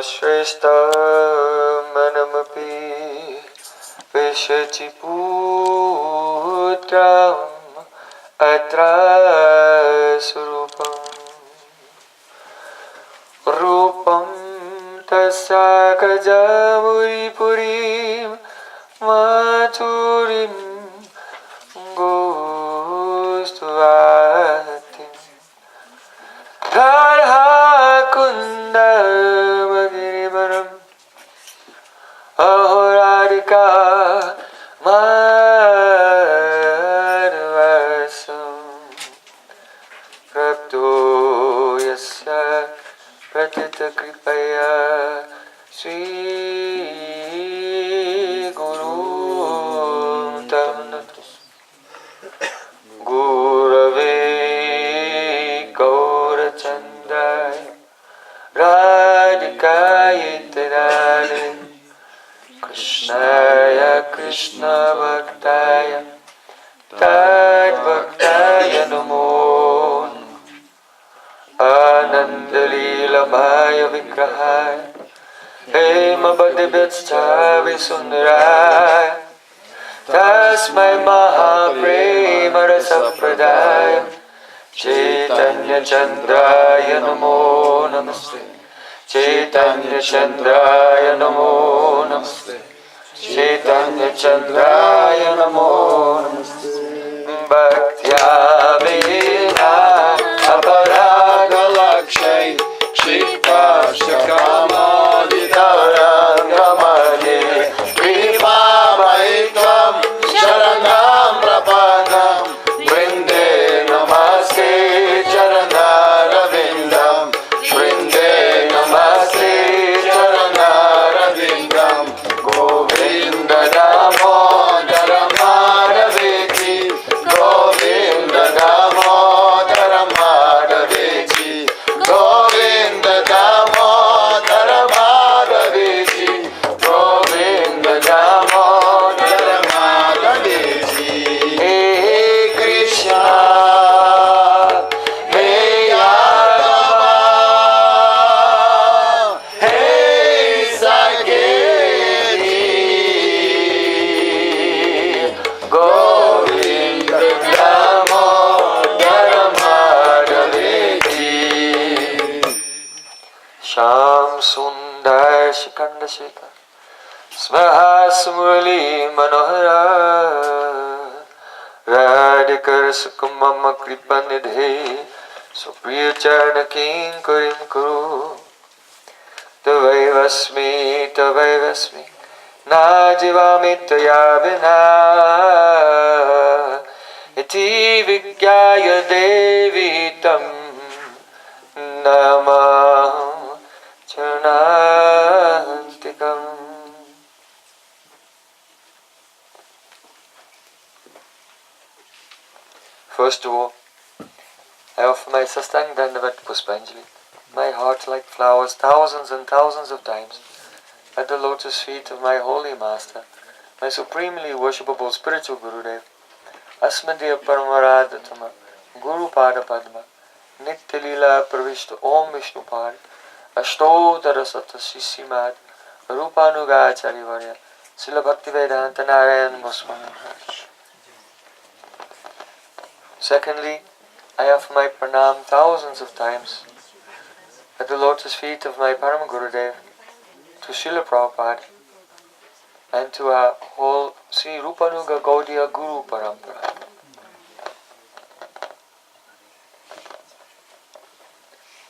Shrestha manamapi vishati putram atra surupam rupam tasya gajamuri purim maturim gostvatim radha kundam agirivaram ahoradika madhvasam prapto yasya pratita kripaya sri guru tam gurave gaurachandaya radhikaya tadale krishnaya krishna bhaktaya tad bhaktaya namo Anandalila vigrahaya Hema Bhadivyatschavi Sundaraya Tasmai Mahaprema Rasapradaya Chaitanya Chandraya Namo Namaste Chaitanya Chandraya Namo Namaste Chaitanya Chandraya Namo Namaste Bhaktya Vina Aparadha Lakshay Shiktasya Kamaditarangamane Kripa Maitvam Sharanam Prapanam Vrinde Namaste Charanaravindam Vrinde Namaste Charanaravindam Govinda Damodara Madhaveti Govinda Damodara Madhaveti Govinda Damodara Madhaveti Govinda Damodara Madhaveti Hey Krishna Hey Yadava Hey Saketi Govinda Damodara Madhaveti Sham Sundar Shikanda Shikha Smahas Murali Manohara Radhikar Sukumama Kripanidhe Supriya Charna Kinkarim Kuru Tavaivasmi Na Jivami Taya Vina Iti Vigyaya Devi Tam Namah Charnantikam. First of all, I offer my Sastang Dandavat Puspanjali, my heart like flowers thousands and thousands of times, at the lotus feet of my holy master, my supremely worshipable spiritual Gurudev, Asmadya Paramaradhatama, Guru Pada Padma, Nitya Leela Pravishta Om Vishnu Pad, Ashtodara Sata Sishimad, Rupanuga Acharya, Srila Bhaktivedanta Narayan Goswami. Secondly, I offer my pranam thousands of times at the lotus feet of my Param Gurudev, to Srila Prabhupada, and to our whole Sri Rupanuga Gaudiya Guru Parampara.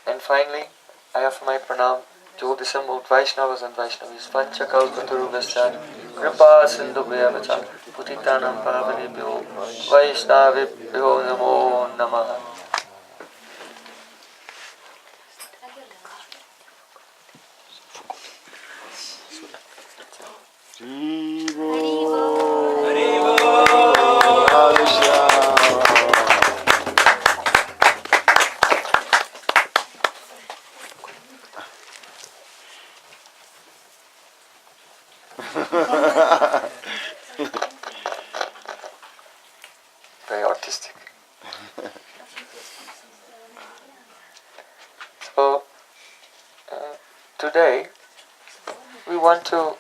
And finally, I offer my pranam to all the assembled Vaishnavas and Vaishnavis, Panchakalpatarubhascha, Kripa Sindhu Bhyavacha, Putitanam Pavanebhyo, Vaishnavibhyo Namo Namaha. Very artistic. So, today we want to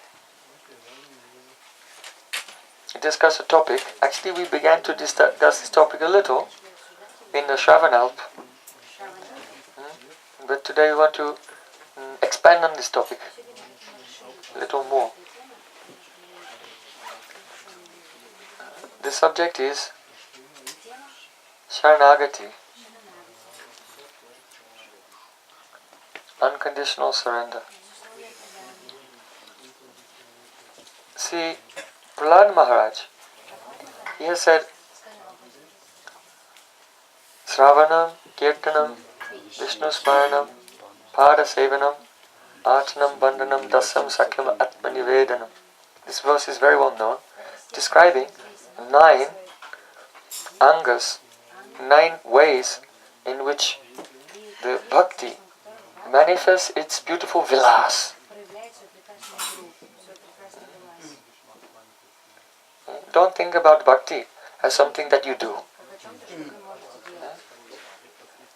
discuss a topic. Actually, we began to discuss this topic a little in the Shravanalp. But today we want to expand on this topic a little more. The subject is Saranagati, unconditional surrender. See, Prahlad Maharaj, he has said, Sravanam, Kirtanam, Vishnu Smaranam, Pada Sevanam, Archanam, Bandhanam, Dasam, Sakyam, Atmanivedanam. This verse is very well known, describing 9 angas, 9 ways in which the bhakti manifests its beautiful vilas. Don't think about bhakti as something that you do.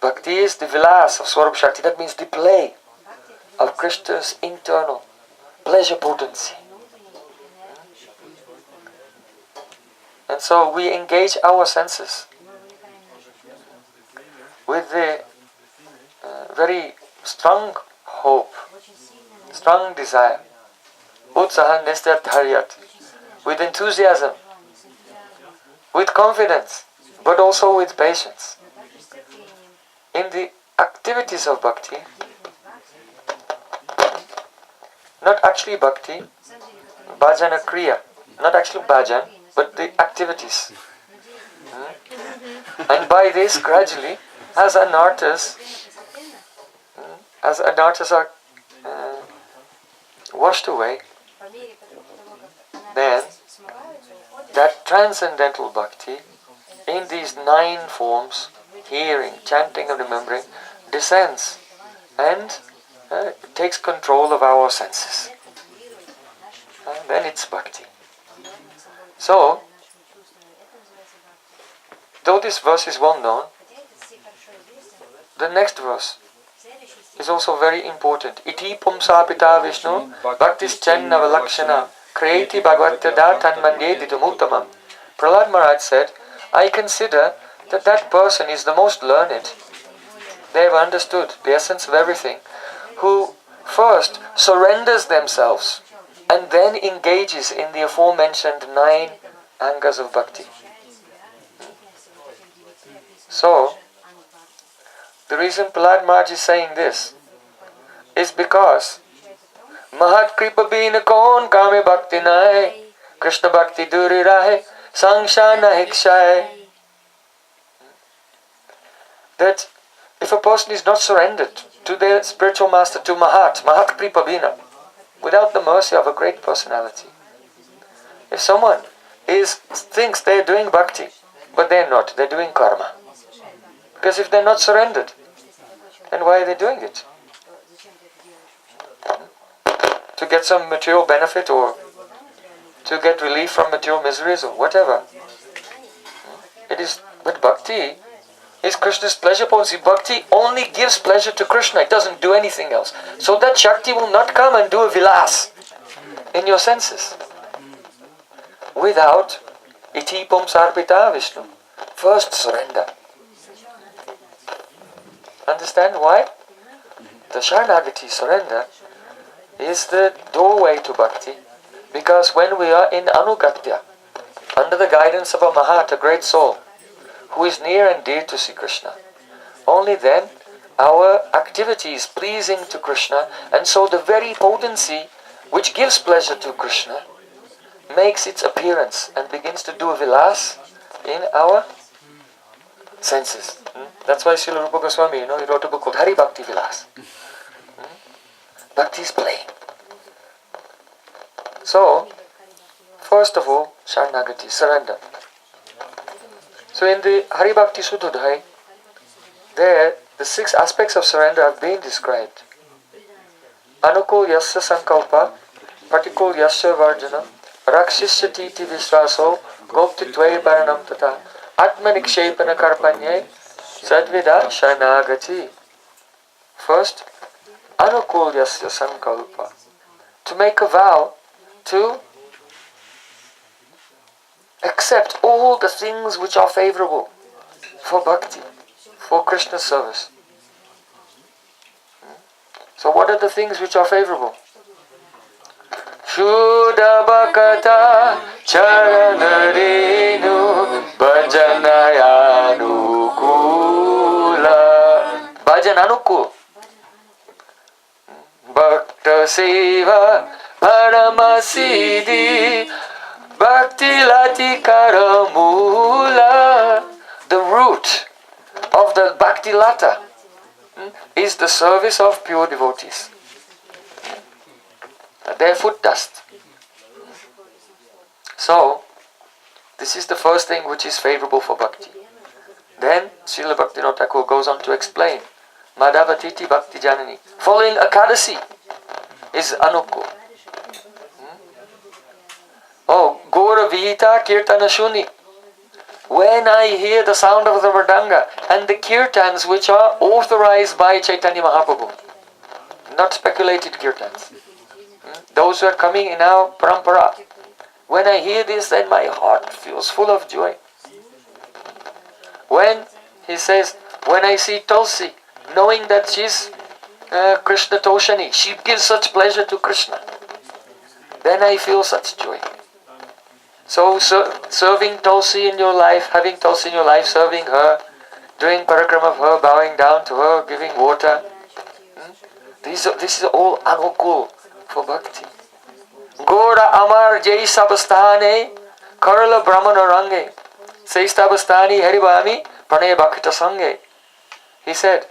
Bhakti is the vilas of Swarup Shakti. That means the play of Krishna's internal pleasure potency. And so we engage our senses with the very strong hope, strong desire, utsaha nistat dharyat, with enthusiasm, with confidence, but also with patience. In the activities of bhakti, not actually bhakti, bhajana kriya, not actually bhajan, but the activities. And by this, gradually, as anarthas are washed away, then that transcendental bhakti in these 9 forms, hearing, chanting and remembering, descends and takes control of our senses. And then it's bhakti. So, though this verse is well known, the next verse is also very important. Iti pumsa pita Vishnu bhaktis channa valakshana kreti bhagavatyada tanmanye ditamuttamam. Prahlad Maharaj said, I consider that that person is the most learned. They have understood the essence of everything, who first surrenders themselves and then engages in the aforementioned 9 angas of bhakti. So, the reason Prahlad Maharaj is saying this is because Mahat kripa bin kon kame bhakti nahe, Krishna bhakti duri rahe, sangshana hikshaye. That if a person is not surrendered to their spiritual master, to Mahat kripa bina, without the mercy of a great personality, if someone thinks they are doing bhakti, but they are not, they are doing karma. Because if they are not surrendered, then why are they doing it? To get some material benefit, or to get relief from material miseries, or whatever. But bhakti is Krishna's pleasure potency. Bhakti only gives pleasure to Krishna, it doesn't do anything else. So that Shakti will not come and do a vilas in your senses without iti pumsarpita Vishnu. First surrender. Understand why? The Saranagati surrender is the doorway to bhakti, because when we are in anugatya, under the guidance of a Mahat, a great soul, who is near and dear to Sri Krishna, only then our activity is pleasing to Krishna, and so the very potency which gives pleasure to Krishna makes its appearance and begins to do a vilas in our senses. That's why Srila Rupa Goswami, he wrote a book called Hari Bhakti Vilas. Bhakti is playing. So, first of all, Saranagati, surrender. So in the Hari Bhakti Suddhodhai, there the 6 aspects of surrender have been described. Anukul yasya sankalpa, patikul yasya varjana, rakshishyati iti visvaso, goptitve paranam tata, atmanikshepana karpanye, sadvida Saranagati. First, anukul yasya sankalpa. to make a vow to accept all the things which are favorable for bhakti, for Krishna service. So what are the things which are favorable? Shuddha bhakata charanarenu bhajanayanu Bhajan anukul. Bhakta seva paramasiddhi bhakti lati karamula. The root of the bhakti lata is the service of pure devotees. Their foot dust. So, this is the first thing which is favorable for bhakti. Then, Srila Bhaktivinoda Thakur goes on to explain Madhavatiti Bhakti Janani. Following Akadasi is Anukul. Oh, Gora Vihita Kirtana Shuni. When I hear the sound of the Mridanga and the kirtans which are authorized by Chaitanya Mahaprabhu, not speculated kirtans, those who are coming in our parampara, when I hear this, then my heart feels full of joy. When he says, when I see Tulsi, knowing that she's Krishna Toshani, she gives such pleasure to Krishna, then I feel such joy. So serving Tulsi in your life, having Tulsi in your life, serving her, doing parikrama of her, bowing down to her, giving water, this is all anukul for bhakti. Gora amar jai sabastane karala brahmana range seistabastani haribami pranay bhakta sange. He said,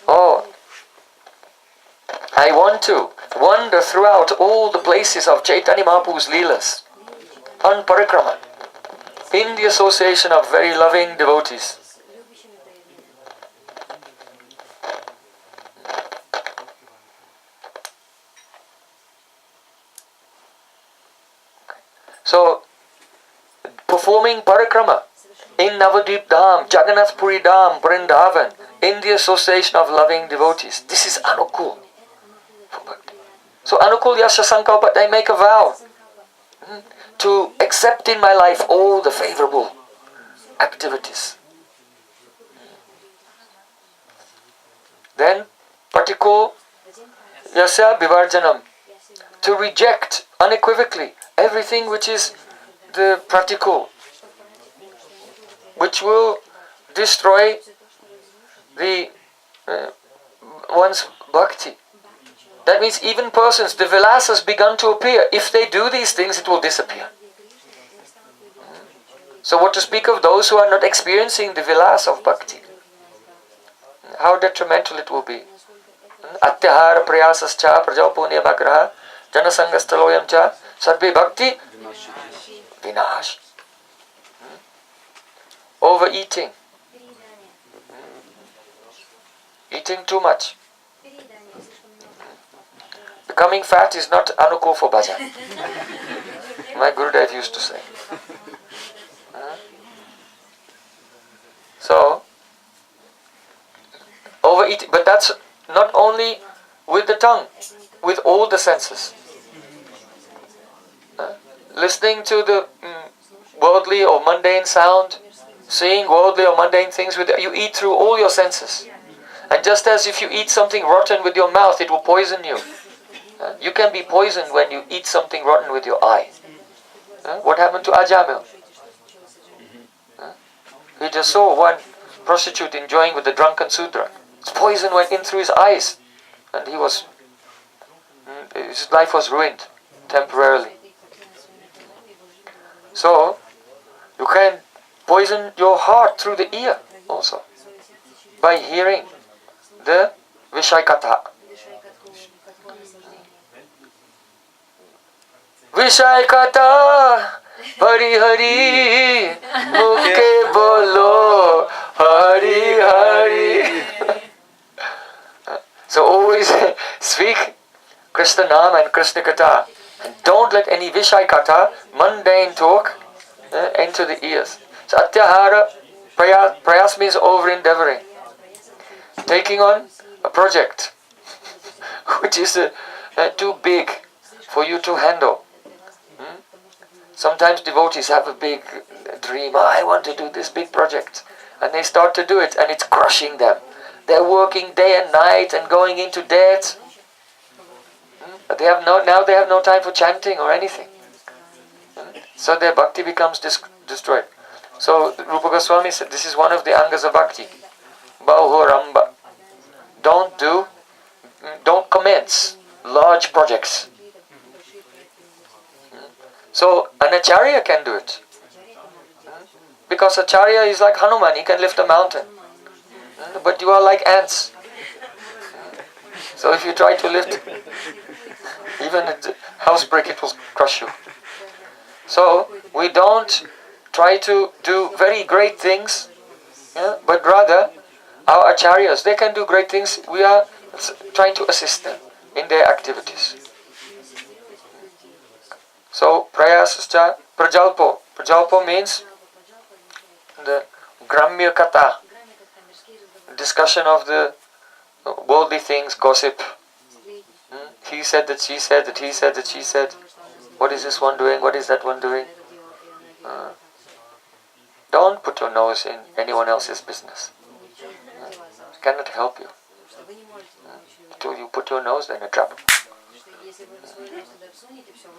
oh, I want to wander throughout all the places of Chaitanya Mahaprabhu's Leelas on parikrama in the association of very loving devotees. So, performing parikrama in Navadvip Dham, Jagannath Puri Dham, Vrindavan, in the association of loving devotees, this is anukul. So, anukul yasya sankalpa, I make a vow to accept in my life all the favorable activities. Then, patikul yasya vivarjanam, to reject unequivocally everything which is the practical, which will destroy the one's bhakti. That means even persons, the vilasas begun to appear. If they do these things, it will disappear. So what to speak of those who are not experiencing the vilas of bhakti? How detrimental it will be. Atyahara prayasascha prajapunya bhagraha janasangasthaloyam cha sarve bhakti vinash. Overeating. Eating too much. Becoming fat is not anukul for bhajan. My Gurudev used to say. So, overeating, but that's not only with the tongue, with all the senses. Listening to the worldly or mundane sound, seeing worldly or mundane things, you eat through all your senses. And just as if you eat something rotten with your mouth, it will poison you. You can be poisoned when you eat something rotten with your eye. What happened to Ajamil? He just saw one prostitute enjoying with the drunken Sudra. His poison went in through his eyes. And his life was ruined temporarily. So, you can poison your heart through the ear also. By hearing the Vishaikatha. Vishaikatha Hari Hari Mukhe Bolo Hari Hari. So always speak Krishna Nam and Krishna Katha. And don't let any Vishaikatha, mundane talk, enter the ears. So Atyahara Prayas means over-endeavoring. Taking on a project which is too big for you to handle. Sometimes devotees have a big dream, I want to do this big project. And they start to do it and it's crushing them. They're working day and night and going into debt. But now they have no time for chanting or anything. So their bhakti becomes destroyed. So Rupa Goswami said this is one of the angas of bhakti. Bahuramba. Don't commence large projects. So an acharya can do it. Because acharya is like Hanuman, he can lift a mountain. But you are like ants. So if you try to lift even a house brick, it will crush you. So we don't try to do very great things, but rather our acharyas, they can do great things. We are trying to assist them in their activities. So prayasascha prajalpo. Prajalpo means the gramya kata, discussion of the worldly things, gossip. He said that she said that he said that she said. What is this one doing? What is that one doing? Don't put your nose in anyone else's business. It cannot help you. Until you put your nose, then a trap.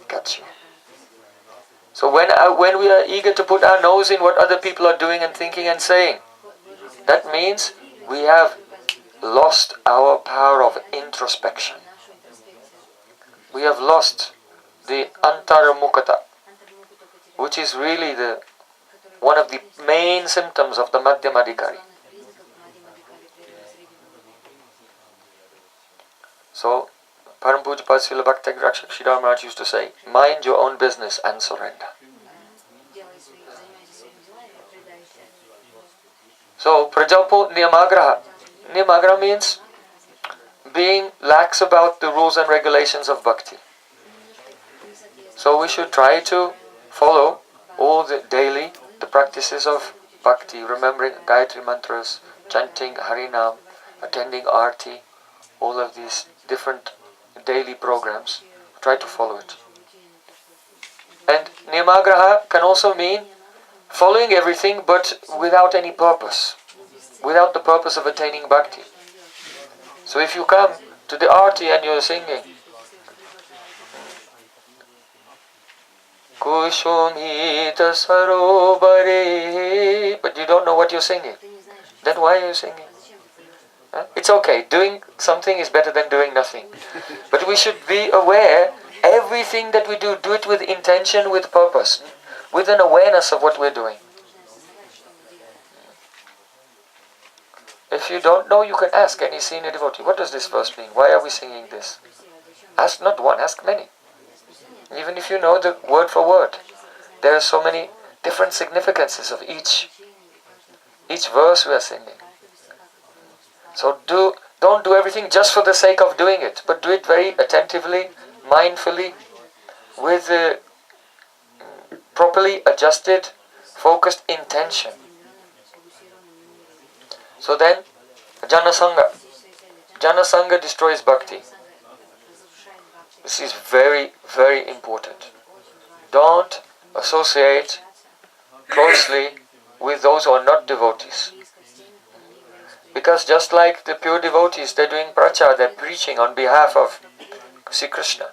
Catch you. So when we are eager to put our nose in what other people are doing and thinking and saying, that means we have lost our power of introspection. We have lost the antaramukata, which is really one of the main symptoms of the Madhyamadikari. So, Param Pujya Srila Bhakti Rakshak Sridhar Maharaj used to say, mind your own business and surrender. So, Prajalpo Niyamagraha. Niyamagraha means being lax about the rules and regulations of bhakti. So we should try to follow all the practices of bhakti, remembering Gayatri mantras, chanting Harinam, attending Arti, all of these different daily programs. Try to follow it. And Niyamagraha can also mean following everything but without any purpose, without the purpose of attaining bhakti. So if you come to the Arti and you're singing, Kushumita Sarobare, but you don't know what you're singing, then why are you singing? It's okay, doing something is better than doing nothing. But we should be aware, everything that we do it with intention, with purpose, with an awareness of what we're doing. If you don't know, you can ask any senior devotee, what does this verse mean? Why are we singing this? Ask not one, ask many. Even if you know the word for word, there are so many different significances of each verse we are singing. So don't do everything just for the sake of doing it, but do it very attentively, mindfully, with a properly adjusted, focused intention. So then, Janasanga. Janasanga destroys bhakti. This is very, very important. Don't associate closely with those who are not devotees. Because just like the pure devotees, they're doing prachar, they're preaching on behalf of Sri Krishna.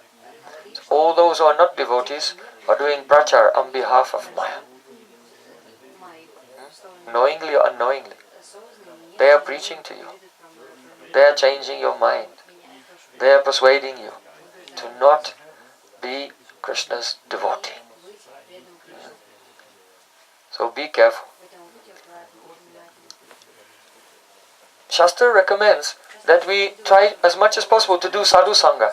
So all those who are not devotees are doing prachar on behalf of Maya. Knowingly or unknowingly. They are preaching to you. They are changing your mind. They are persuading you to not be Krishna's devotee. So be careful. Shastra recommends that we try as much as possible to do sadhu sangha,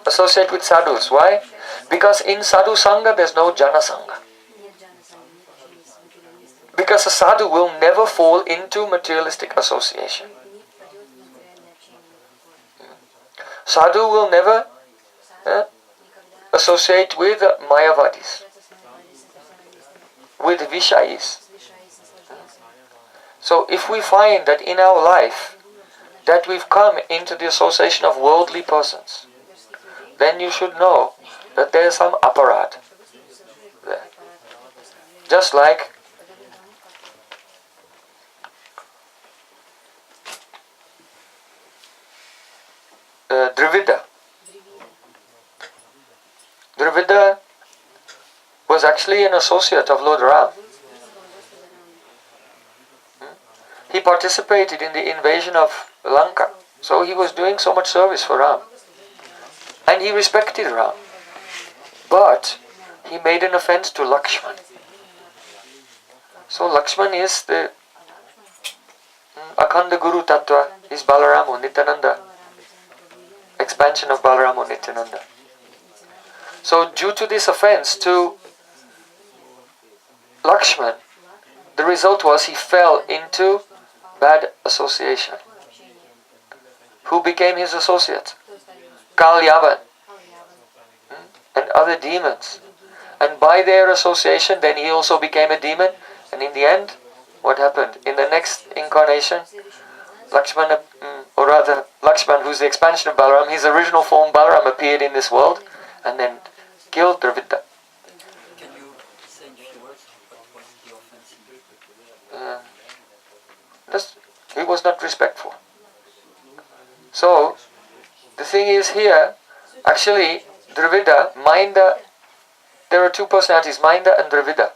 associate with sadhus. Why? Because in sadhu sangha there's no jana sangha. Because a sadhu will never fall into materialistic association. Sadhu will never associate with Mayavadis, with Vishayis. So if we find that in our life that we've come into the association of worldly persons, then you should know that there is some aparat there. Just like Dravida. Dravida was actually an associate of Lord Ram. He participated in the invasion of Lanka. So he was doing so much service for Ram. And he respected Ram. But he made an offense to Lakshman. So Lakshman is the Akhanda Guru Tattva, is Balarama Nityananda. Expansion of Balarama Nityananda. So due to this offense to Lakshman, the result was he fell into bad association. Who became his associate? Kalyavan and other demons. And by their association, then he also became a demon. And in the end, what happened? In the next incarnation, Lakshman, who's the expansion of Balaram, his original form Balaram appeared in this world and then killed Dravida. Can you say in a few words what was the offense? He was not respectful. So, the thing is here, actually, Dravida, Mainda, there are two personalities, Mainda and Dravida.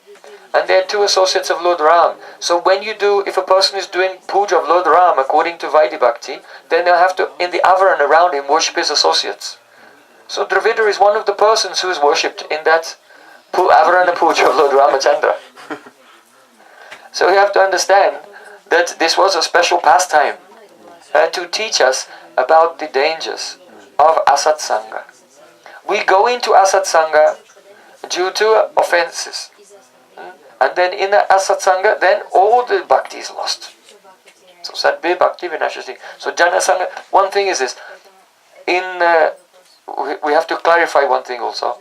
And they are two associates of Lord Ram. So when you do, if a person is doing puja of Lord Ram according to Vaidhi Bhakti, then they'll have to, in the avaran around him, worship his associates. So Dravida is one of the persons who is worshipped in that avarana puja of Lord Ramachandra. So you have to understand that this was a special pastime to teach us about the dangers of Asat Sangha. We go into Asat Sangha due to offenses. And then in the Asat Sangha, then all the bhakti is lost. So Sadbhe Bhakti Vinashati. So Jana Sangha, one thing is this. We have to clarify one thing also.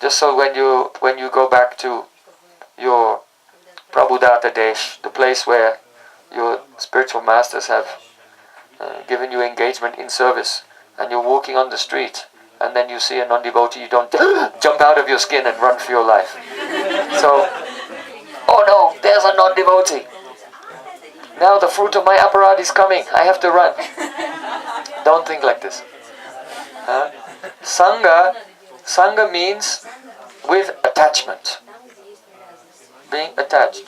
Just so when you go back to your Prabhudatta Desh, the place where your spiritual masters have given you engagement in service, and you're walking on the street, and then you see a non-devotee, you don't jump out of your skin and run for your life. So, oh no, there's a non-devotee. Now the fruit of my aparad is coming, I have to run. Don't think like this. Sangha means with attachment. Being attached.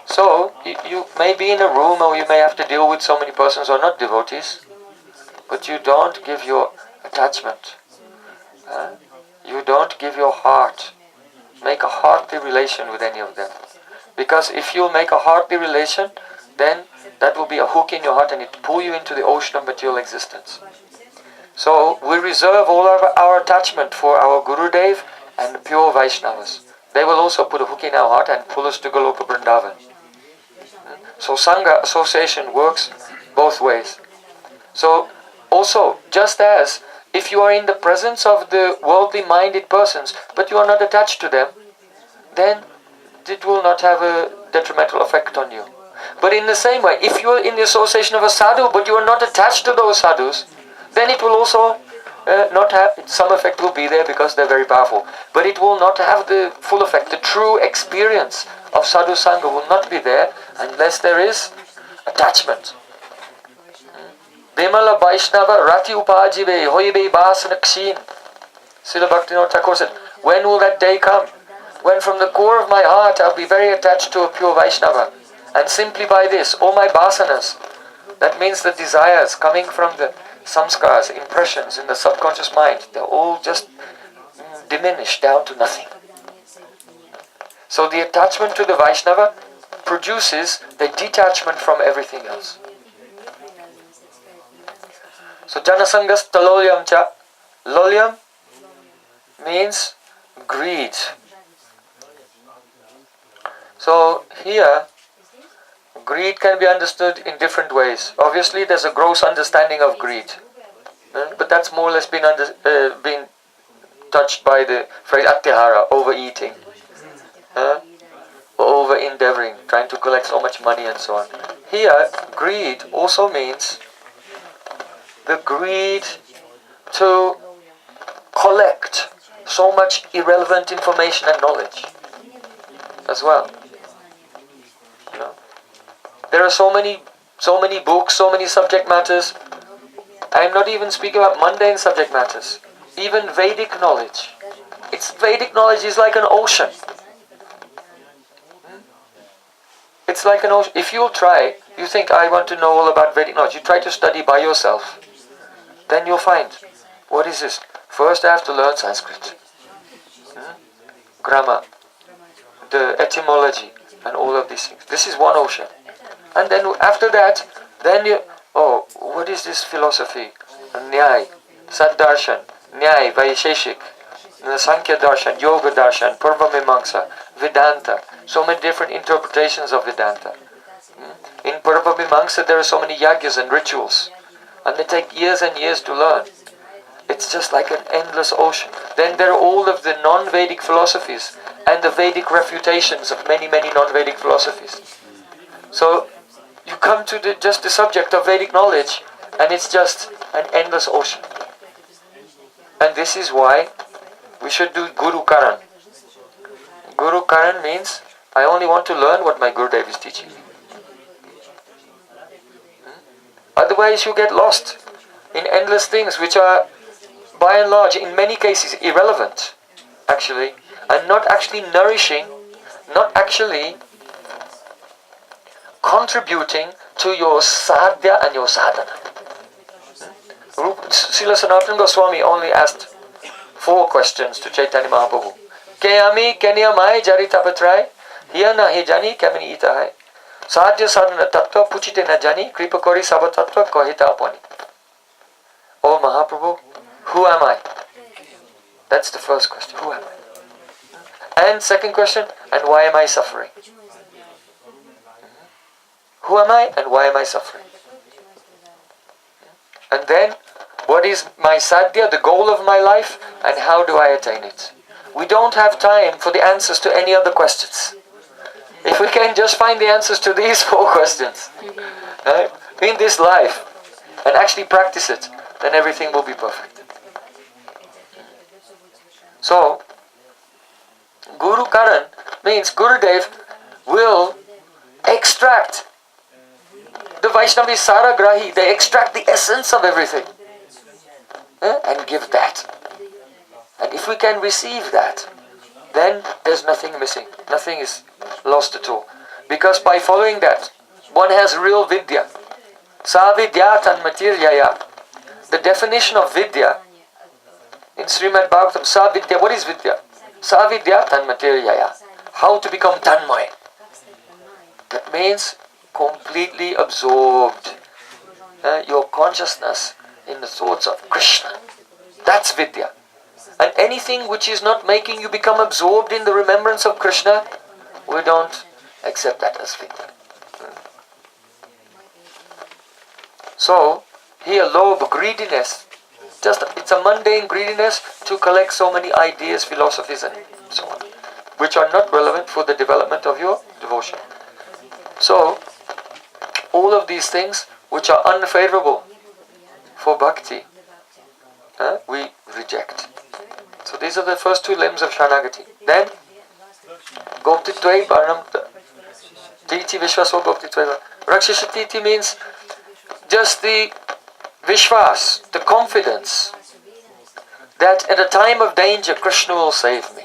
So, you may be in a room or you may have to deal with so many persons who are not devotees, but you don't give your attachment. You don't give your heart. Make a heartly relation with any of them. Because if you make a heartly relation, then that will be a hook in your heart and it will pull you into the ocean of material existence. So, we reserve all of our attachment for our Gurudev and the pure Vaishnavas. They will also put a hook in our heart and pull us to Goloka Vrindavan. So Sangha association works both ways. So also, just as if you are in the presence of the worldly minded persons, but you are not attached to them, then it will not have a detrimental effect on you. But in the same way, if you are in the association of a sadhu, but you are not attached to those sadhus, then it will also not have, some effect will be there because they're very powerful. But it will not have the full effect. The true experience of sadhu sangha will not be there unless there is attachment. Bimala Vaishnava Rati Upajive Hoibe Basanakshin. Srila Bhaktivinoda Thakur said, when will that day come? When from the core of my heart I'll be very attached to a pure Vaishnava. And simply by this, all my basanas, that means the desires coming from the samskars, impressions in the subconscious mind, they're all just diminished down to nothing. So the attachment to the Vaishnava produces the detachment from everything else. So Janasangas Talolyam Cha. Lolyam means greed. So here, greed can be understood in different ways. Obviously, there's a gross understanding of greed. But that's more or less been touched by the phrase atyahara, overeating. Over-endeavoring, trying to collect so much money and so on. Here, greed also means the greed to collect so much irrelevant information and knowledge as well. You know? There are so many books, so many subject matters. I am not even speaking about mundane subject matters. Even Vedic knowledge. Vedic knowledge is like an ocean. It's like an ocean. If you try, you think I want to know all about Vedic knowledge, you try to study by yourself, then you'll find, what is this? First I have to learn Sanskrit. Grammar, the etymology, and all of these things. This is one ocean. And then after that, then you, what is this philosophy? Nyay, Saddarshan, Nyay, Vaisheshik, Sankhya Darshan, Yoga Darshan, Purva Mimamsa, Vedanta. So many different interpretations of Vedanta. In Purva Mimamsa there are so many yagyas and rituals. And they take years and years to learn. It's just like an endless ocean. Then there are all of the non-Vedic philosophies and the Vedic refutations of many, many non-Vedic philosophies. So you come to just the subject of Vedic knowledge and it's just an endless ocean. And this is why we should do Guru Karan. Guru Karan means I only want to learn what my Gurudev is teaching me. Otherwise you get lost in endless things which are by and large in many cases irrelevant actually, and not actually nourishing, not actually contributing to your sadhya and your sadhana. Srila Sanatana Goswami only asked 4 questions to Chaitanya Mahaprabhu. Kayami Kenyamai Jaritapatrai Hiya nahi jani kamini itahai Sadhya sadhana tattva puchite na jani kripa kori sabha tattva kohita apani. Oh Mahaprabhu, who am I? That's the first question. Who am I? And second question, and why am I suffering? Who am I and why am I suffering? And then, what is my sadhya, the goal of my life, and how do I attain it? We don't have time for the answers to any other questions. If we can just find the answers to these 4 questions in this life and actually practice it, then everything will be perfect. So, Guru Karan means Gurudev will extract. The Vaishnavi Saragrahi, they extract the essence of everything and give that. And if we can receive that, then there's nothing missing. Nothing is lost at all. Because by following that, one has real vidya. Sa vidya tanmatiryaya. The definition of vidya in Srimad Bhagavatam, sa vidya, what is vidya? Sa vidya tanmatiryaya. How to become tanmay. That means completely absorbed. Your consciousness in the thoughts of Krishna. That's vidya. And anything which is not making you become absorbed in the remembrance of Krishna, we don't accept that as vidya. So, here lobh, greediness, it's a mundane greediness to collect so many ideas, philosophies and so on, which are not relevant for the development of your devotion. So, all of these things which are unfavorable for bhakti, we reject. So these are the first 2 limbs of Saranagati. Then, Goptitve Varnam Titi Vishwaso Goptitve. Rakshashatiti means just the Vishwas, the confidence that at a time of danger Krishna will save me.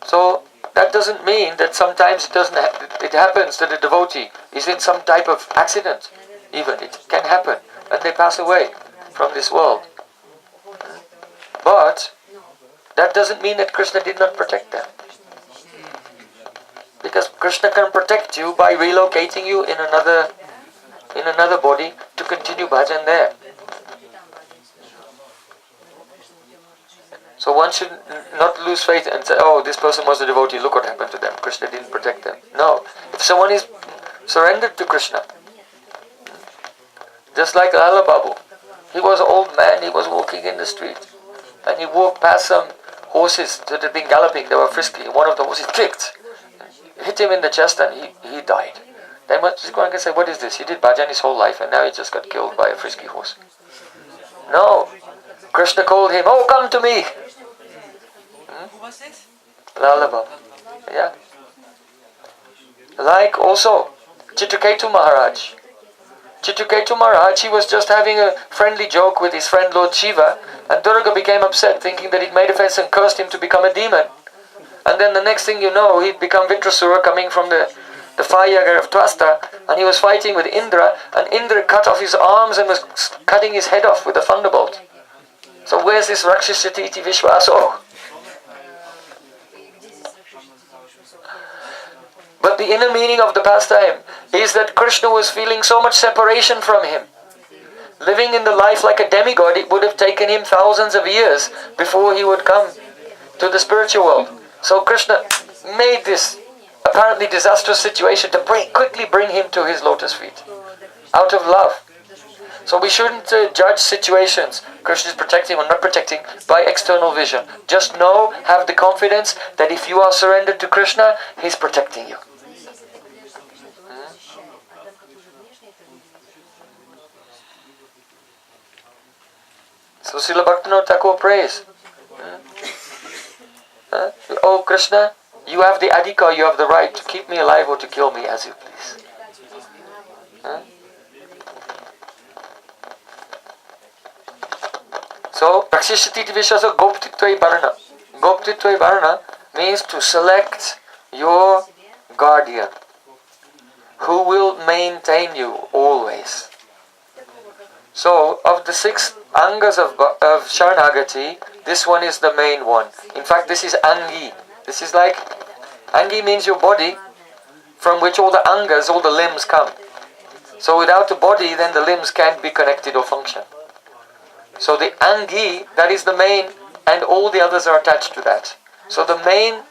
So that doesn't mean that sometimes it happens that a devotee is in some type of accident. Even it can happen and they pass away from this world. But that doesn't mean that Krishna did not protect them. Because Krishna can protect you by relocating you in another body to continue bhajan there. So one should not lose faith and say, oh, this person was a devotee, look what happened to them. Krishna didn't protect them. No. If someone is surrendered to Krishna, just like Lala Babu, he was an old man, he was walking in the street. And he walked past some horses that had been galloping, they were frisky. One of the horses kicked, hit him in the chest and he died. Then one can say, what is this? He did bhajan his whole life and now he just got killed by a frisky horse. No. Krishna called him, oh, come to me. Who was this? Lalabam. Yeah. Like also Chitraketu Maharaj. Chitraketu Maharaj, he was just having a friendly joke with his friend Lord Shiva, and Durga became upset thinking that he'd made offense and cursed him to become a demon. And then the next thing you know, he'd become Vitrasura coming from the fire of Twasta, and he was fighting with Indra, and Indra cut off his arms and was cutting his head off with a thunderbolt. So where's this Rakshasatiti Vishwaso? But the inner meaning of the pastime is that Krishna was feeling so much separation from him. Living in the life like a demigod, it would have taken him thousands of years before he would come to the spiritual world. So Krishna made this apparently disastrous situation to quickly bring him to his lotus feet, out of love. So we shouldn't judge situations, Krishna is protecting or not protecting, by external vision. Just know, have the confidence that if you are surrendered to Krishna, He's protecting you. So Srila Bhaktivinoda Thakur prays, oh Krishna, you have the adhikar, you have the right to keep me alive or to kill me as you please. So, Prakshishati Vishwasa Goptitvai Varana. Goptitvai Varana means to select your guardian who will maintain you always. So, of the 6 angas of Saranagati, this one is the main one. In fact, this is Angi. This is like, Angi means your body, from which all the angas, all the limbs come. So without the body, then the limbs can't be connected or function. So the Angi, that is the main, and all the others are attached to that. So the main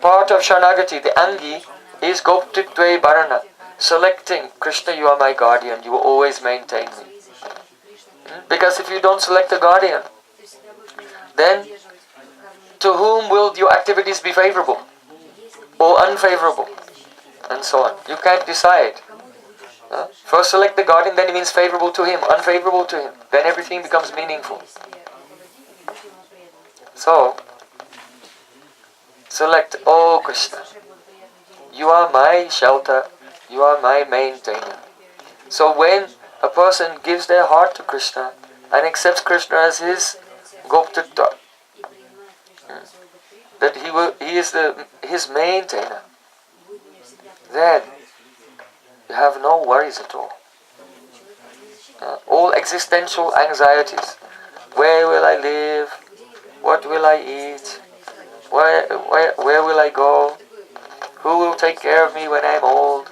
part of Saranagati, the Angi, is Goptitvai Bharana. Selecting, Krishna, you are my guardian, you will always maintain me. Because if you don't select a guardian, then to whom will your activities be favorable or unfavorable? And so on. You can't decide. First select the guardian, then it means favorable to him, unfavorable to him. Then everything becomes meaningful. So, select, oh Krishna, you are my shelter, you are my maintainer. So when a person gives their heart to Krishna and accepts Krishna as his Goptitva, that he is his maintainer, then you have no worries at all. All existential anxieties. Where will I live? What will I eat? Where will I go? Who will take care of me when I'm old?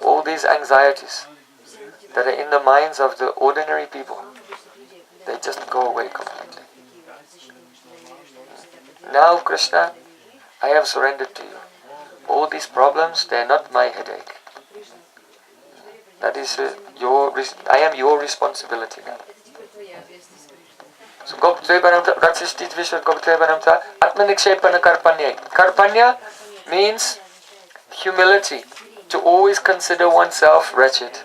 All these anxieties that are in the minds of the ordinary people, they just go away completely. Now, Krishna, I have surrendered to you. All these problems, they are not my headache. That is I am your responsibility now. So, Goptvebanamta, Raksishtit Vishwa Goptvebanamta, Atmanikshepana Karpanya. Karpanya means humility, to always consider oneself wretched.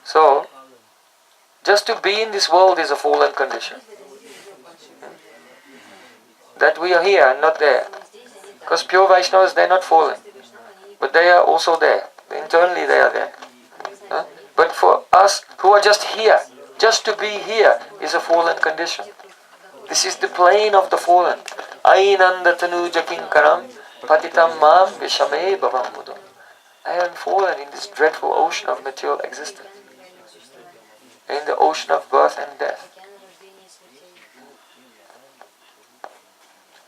So, just to be in this world is a fallen condition. That we are here and not there. Because pure Vaishnavas, they are not fallen. But they are also there. Internally they are there. But for us who are just here, just to be here is a fallen condition. This is the plane of the fallen. Ainanda tanuja kinkaram patitam mam vishame bhavam mudam. I am fallen in this dreadful ocean of material existence. In the ocean of birth and death.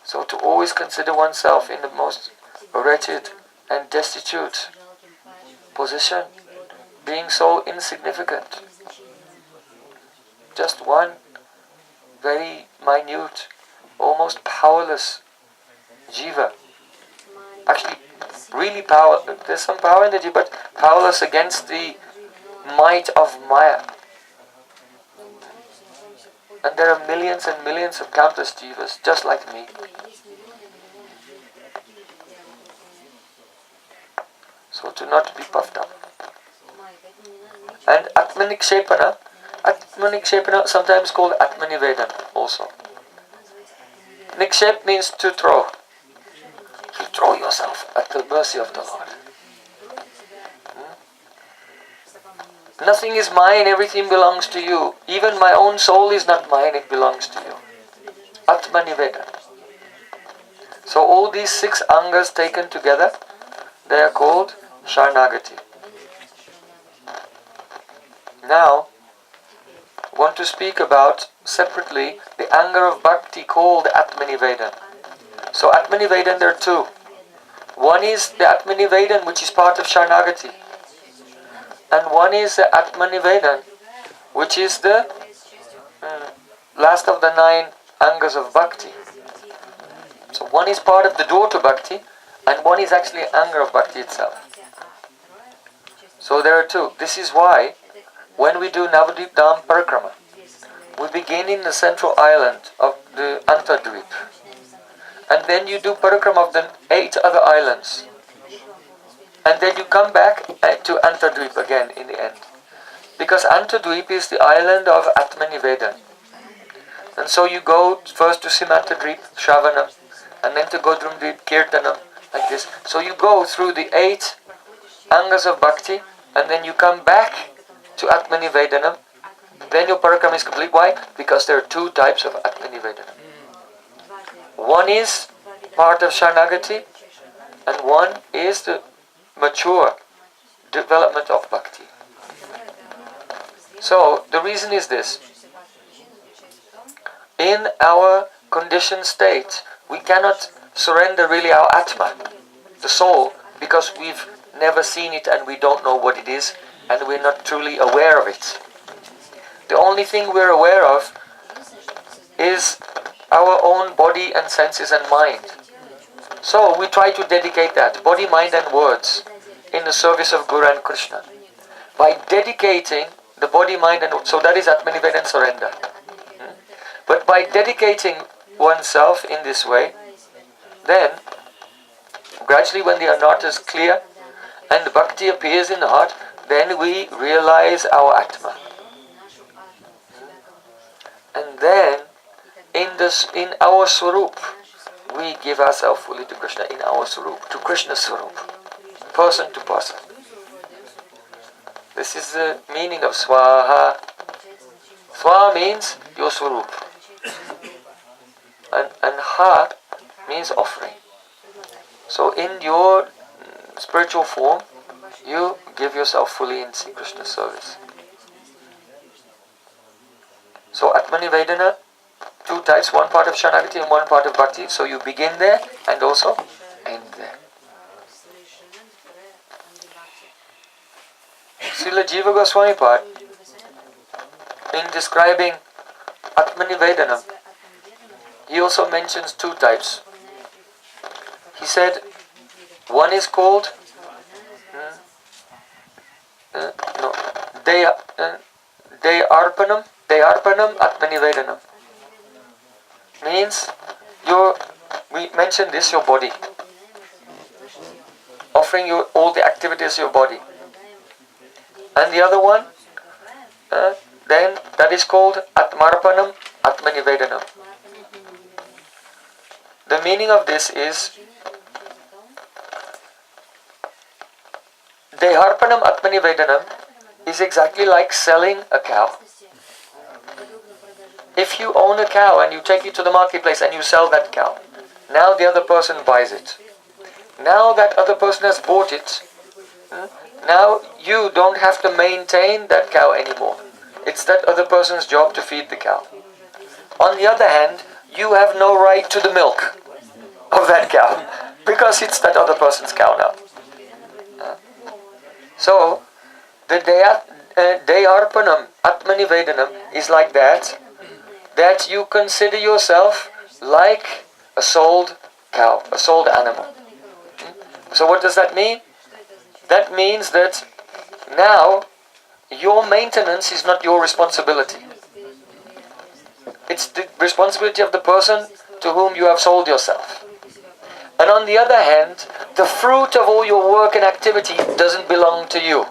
So to always consider oneself in the most wretched and destitute position, being so insignificant. Just one very minute, almost powerless jiva. Actually, really powerless. There's some power in the jiva, but powerless against the might of Maya. And there are millions and millions of countless jivas, just like me. So to not be puffed up. And Atmanikshepana sometimes called Atmanivedana also. Nikshep means to throw. You throw yourself at the mercy of the Lord. Nothing is mine, everything belongs to you. Even my own soul is not mine, it belongs to you. Atmanivedana. So all these 6 angas taken together, they are called Saranagati. Now, I want to speak about separately the anga of bhakti called Atmanivedana. So Atmanivedana there are 2. One is the Atmanivedana which is part of Saranagati. And one is the Atmanivedana which is the last of the 9 angas of bhakti. So one is part of the door to bhakti and one is actually anga of bhakti itself. So there are 2. This is why when we do Navadvip Dham Parikrama, we begin in the central island of the Antardvip. And then you do Parikrama of the 8 other islands. And then you come back to Antardvip again in the end. Because Antardvip is the island of Atmanivedana. And so you go first to Simantadvip, Shravanam, and then to Godrumdvip, Kirtanam, like this. So you go through the 8 angas of bhakti, and then you come back to Atmanivedanam. Then your Parikrama is complete. Why? Because there are 2 types of Atmanivedanam. One is part of Saranagati, and one is the mature development of bhakti. So the reason is this. In our conditioned state, we cannot surrender really our Atma, the soul, because we've never seen it and we don't know what it is and we're not truly aware of it. The only thing we're aware of is our own body and senses and mind. So we try to dedicate that, body, mind and words, in the service of Guru and Krishna. By dedicating the body, mind and so that is Atmanivedana surrender. But by dedicating oneself in this way, then gradually when the anartha is clear and the bhakti appears in the heart, then we realize our Atma. And then in our Swarup, we give ourselves fully to Krishna in our Swarup, to Krishna's Swarup, person to person. This is the meaning of Swaha. Swa means your Swarup. And Ha means offering. So in your spiritual form, you give yourself fully in Sri Krishna's service. So Atmanivedana, 2 types, one part of Saranagati and one part of Bhakti. So you begin there and also end there. Srila Jiva Goswami Pad, in describing Atmanivedana, he also mentions 2 types. He said, one is called Deyarpanam Atmanivedanam. Means we mentioned this, your body. Offering you all the activities of your body. And the other one, then that is called Atmarpanam Atmanivedanam. The meaning of this is Deharpanam Atmanivedanam is exactly like selling a cow. If you own a cow and you take it to the marketplace and you sell that cow, now the other person buys it. Now that other person has bought it, now you don't have to maintain that cow anymore. It's that other person's job to feed the cow. On the other hand, you have no right to the milk of that cow because it's that other person's cow now. So, the Deyarpanam Atmanivedanam is like that you consider yourself like a sold cow, a sold animal. So what does that mean? That means that now your maintenance is not your responsibility. It's the responsibility of the person to whom you have sold yourself. And on the other hand, the fruit of all your work and activity doesn't belong to you.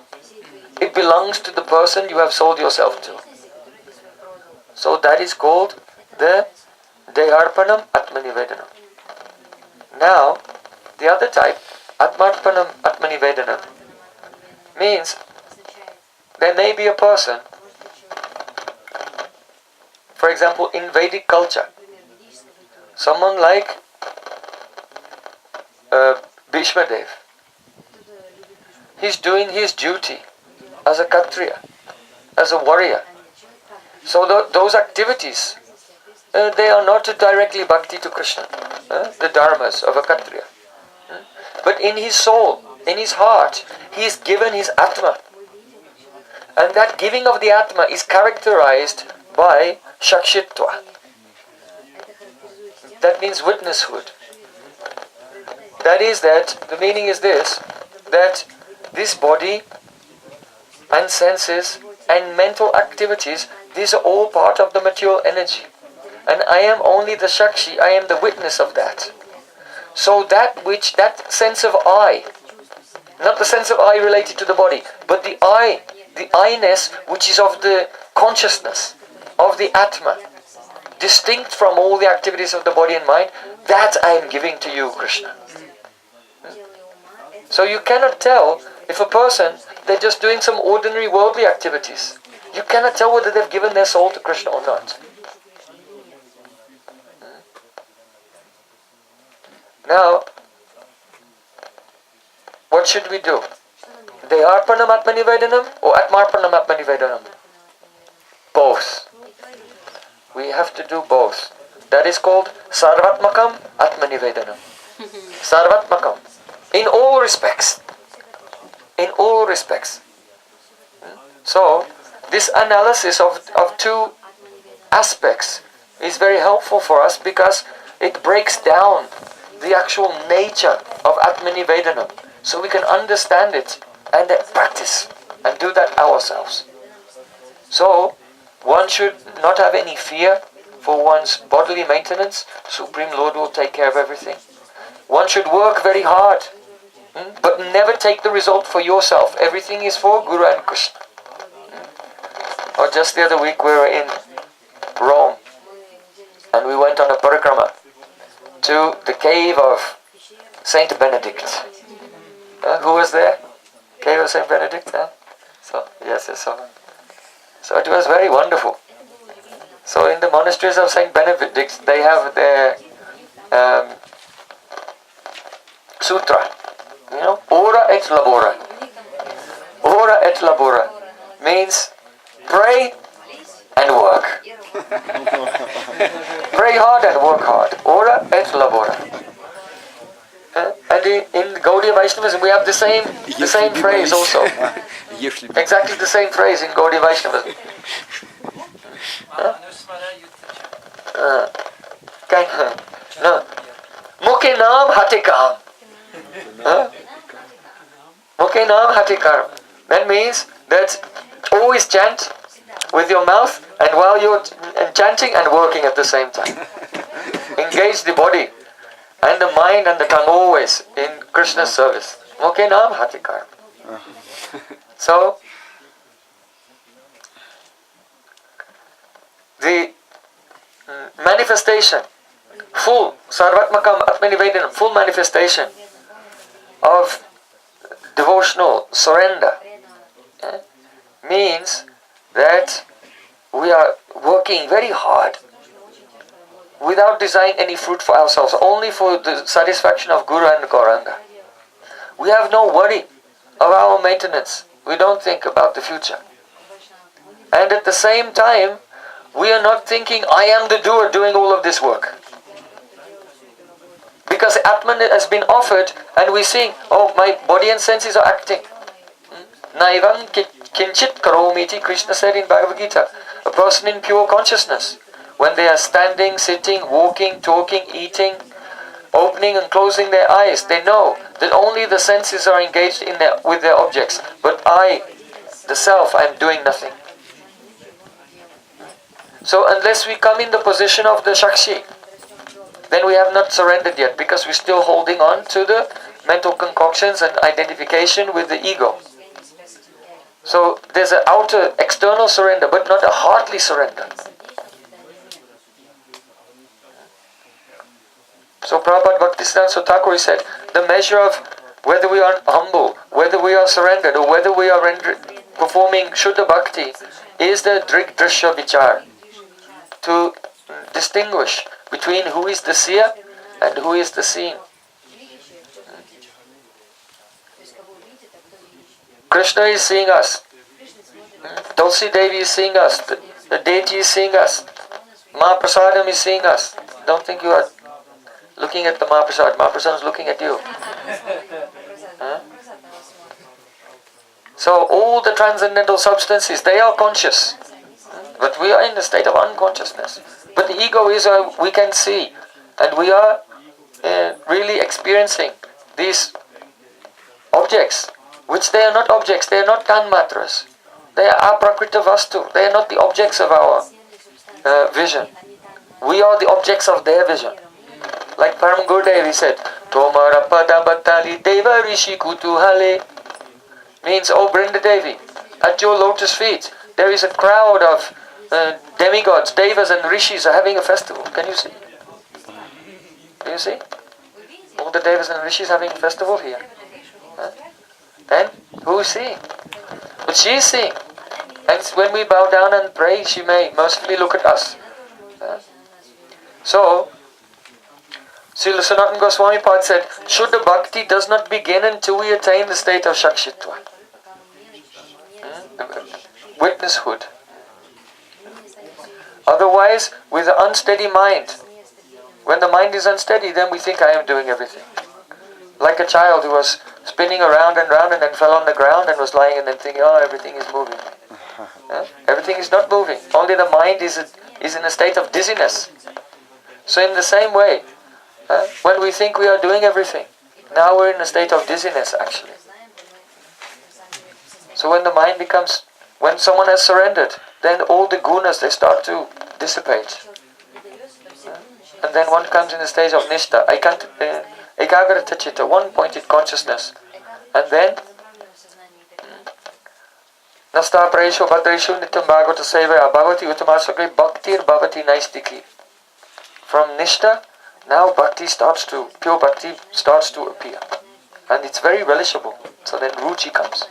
It belongs to the person you have sold yourself to. So that is called the Deyarpanam Atmanivedanam. Now, the other type, Atmarpanam Atmanivedanam, means there may be a person, for example, in Vedic culture, someone like Bhishma Dev. He's doing his duty as a Kshatriya, as a warrior. So those activities, they are not directly bhakti to Krishna, the dharmas of a Kshatriya. But in his soul, in his heart, he is given his Atma. And that giving of the Atma is characterized by Shakshitva. That means witnesshood. That is that, the meaning is this, that this body and senses and mental activities, these are all part of the material energy. And I am only the Shakshi, I am the witness of that. So that sense of I, not the sense of I related to the body, but the I-ness which is of the consciousness, of the Atma, distinct from all the activities of the body and mind, that I am giving to you, Krishna. So you cannot tell if a person, they're just doing some ordinary worldly activities. You cannot tell whether they've given their soul to Krishna or not. Now, what should we do? Deyarpanam Atmanivedanam or Atmarpanam Atmanivedanam? Both. We have to do both. That is called Sarvatmakam Atmanivedanam. Sarvatmakam. In all respects. In all respects. So, this analysis of two aspects is very helpful for us because it breaks down the actual nature of Atmanivedanam. So we can understand it and then practice and do that ourselves. So, one should not have any fear for one's bodily maintenance. Supreme Lord will take care of everything. One should work very hard, but never take the result for yourself. Everything is for Guru and Krishna. Or just the other week we were in Rome and we went on a parikrama to the cave of Saint Benedict. Who was there? Cave of Saint Benedict? So it was very wonderful. So in the monasteries of Saint Benedict, they have their sutra. Ora et labora. Ora et labora means pray and work. Pray hard and work hard. Ora et labora. And in Gaudiya Vaishnavism we have the same phrase also. Exactly the same phrase in Gaudiya Vaishnavism. No. Mukhe naam hate kaam. Mukhe naam hate kaam. That means that always chant with your mouth and while you're chanting and working at the same time. Engage the body and the mind and the tongue always in Krishna's service. Mukhe naam hate kaam. So, the manifestation, full Sarvatmakam Atmanivedanam, full manifestation of devotional surrender means that we are working very hard without desiring any fruit for ourselves, only for the satisfaction of Guru and Gauranga. We have no worry of our maintenance. We don't think about the future. And at the same time, we are not thinking, I am the doer doing all of this work. Because Atman has been offered and we see, oh, my body and senses are acting. Naivam kinchit karomiti, Krishna said in Bhagavad Gita. A person in pure consciousness, when they are standing, sitting, walking, talking, eating, opening and closing their eyes, they know that only the senses are engaged with their objects. But I, the self, I am doing nothing. So unless we come in the position of the Shakshi, then we have not surrendered yet, because we're still holding on to the mental concoctions and identification with the ego. So there's an outer, external surrender, but not a heartly surrender. So Prabhupada Bhaktisiddhanta Thakur said, the measure of whether we are humble, whether we are surrendered, or whether we are performing Shuddha Bhakti is the Drig Drishya Vichar. To distinguish between who is the seer and who is the seen. Krishna is seeing us. Tulsi Devi is seeing us. The deity is seeing us. Mahaprasadam is seeing us. Don't think you are looking at the Mahaprasad. Mahaprasad is looking at you. So all the transcendental substances, they are conscious. But we are in the state of unconsciousness. But the ego is, we can see. And we are really experiencing these objects, which they are not objects, they are not tanmatras. They are aprakrita vastu. They are not the objects of our vision. We are the objects of their vision. Like Param Gurudev, he said, Tomara pada batali deva rishi kutuhale. Means, oh Brinda Devi, at your lotus feet, there is a crowd of demigods, devas and rishis are having a festival. Can you see? Can you see? All the devas and rishis having a festival here. Then, who is seeing? But she is seeing. And when we bow down and pray, she may mercifully look at us. So, Srila Sanatana Goswami Pad said, Shuddha Bhakti does not begin until we attain the state of Shakshitva. Witnesshood. Otherwise, with an unsteady mind, when the mind is unsteady, then we think I am doing everything. Like a child who was spinning around and round and then fell on the ground and was lying and then thinking, oh, everything is moving. Everything is not moving. Only the mind is in a state of dizziness. So in the same way, when we think we are doing everything, now we're in a state of dizziness actually. So when the mind becomes, when someone has surrendered, then all the gunas, they start to dissipate. And then one comes in the stage of nishta, ekagrata chitta, one-pointed consciousness. And then, nasta prayesho bhadreshu nityam bhagavata sevaya bhavati uttamasakri bhaktir bhavati naistiki. From nishta, now bhakti starts to, pure bhakti starts to appear. And it's very relishable. So then ruchi comes.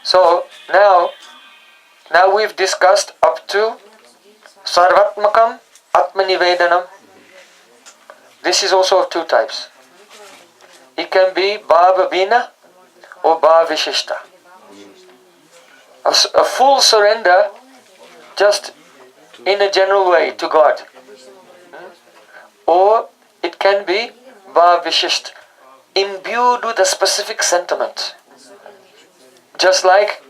So now we've discussed up to Sarvatmakam Atmanivedanam. This is also of two types. It can be Bhava Bina or Bhava Vishishta. A full surrender just in a general way to God. Or it can be Bhava Vishishta, imbued with a specific sentiment. Just like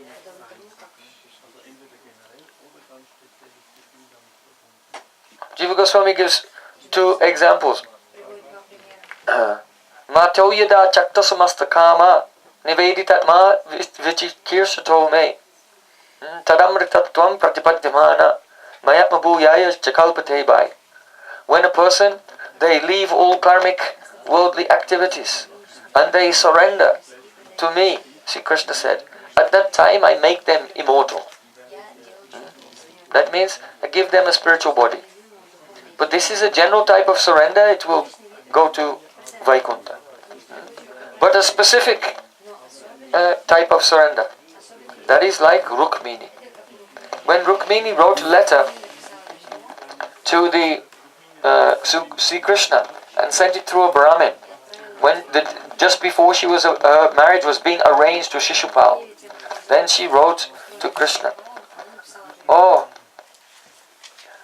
Jiva Goswami gives two examples. Matau yada chakta samasta kama niveditatma vichikirsato me tadamritatvam pratipadyamana mayatma bhuyaya chakalpate bai. When a person, they leave all karmic worldly activities and they surrender to me, Sri Krishna said, at that time I make them immortal. That means I give them a spiritual body. But this is a general type of surrender, it will go to Vaikuntha. But a specific type of surrender, that is like Rukmini. When Rukmini wrote a letter to the Sri Krishna and sent it through a Brahmin, when just before she was her marriage was being arranged to Shishupal, then she wrote to Krishna, oh,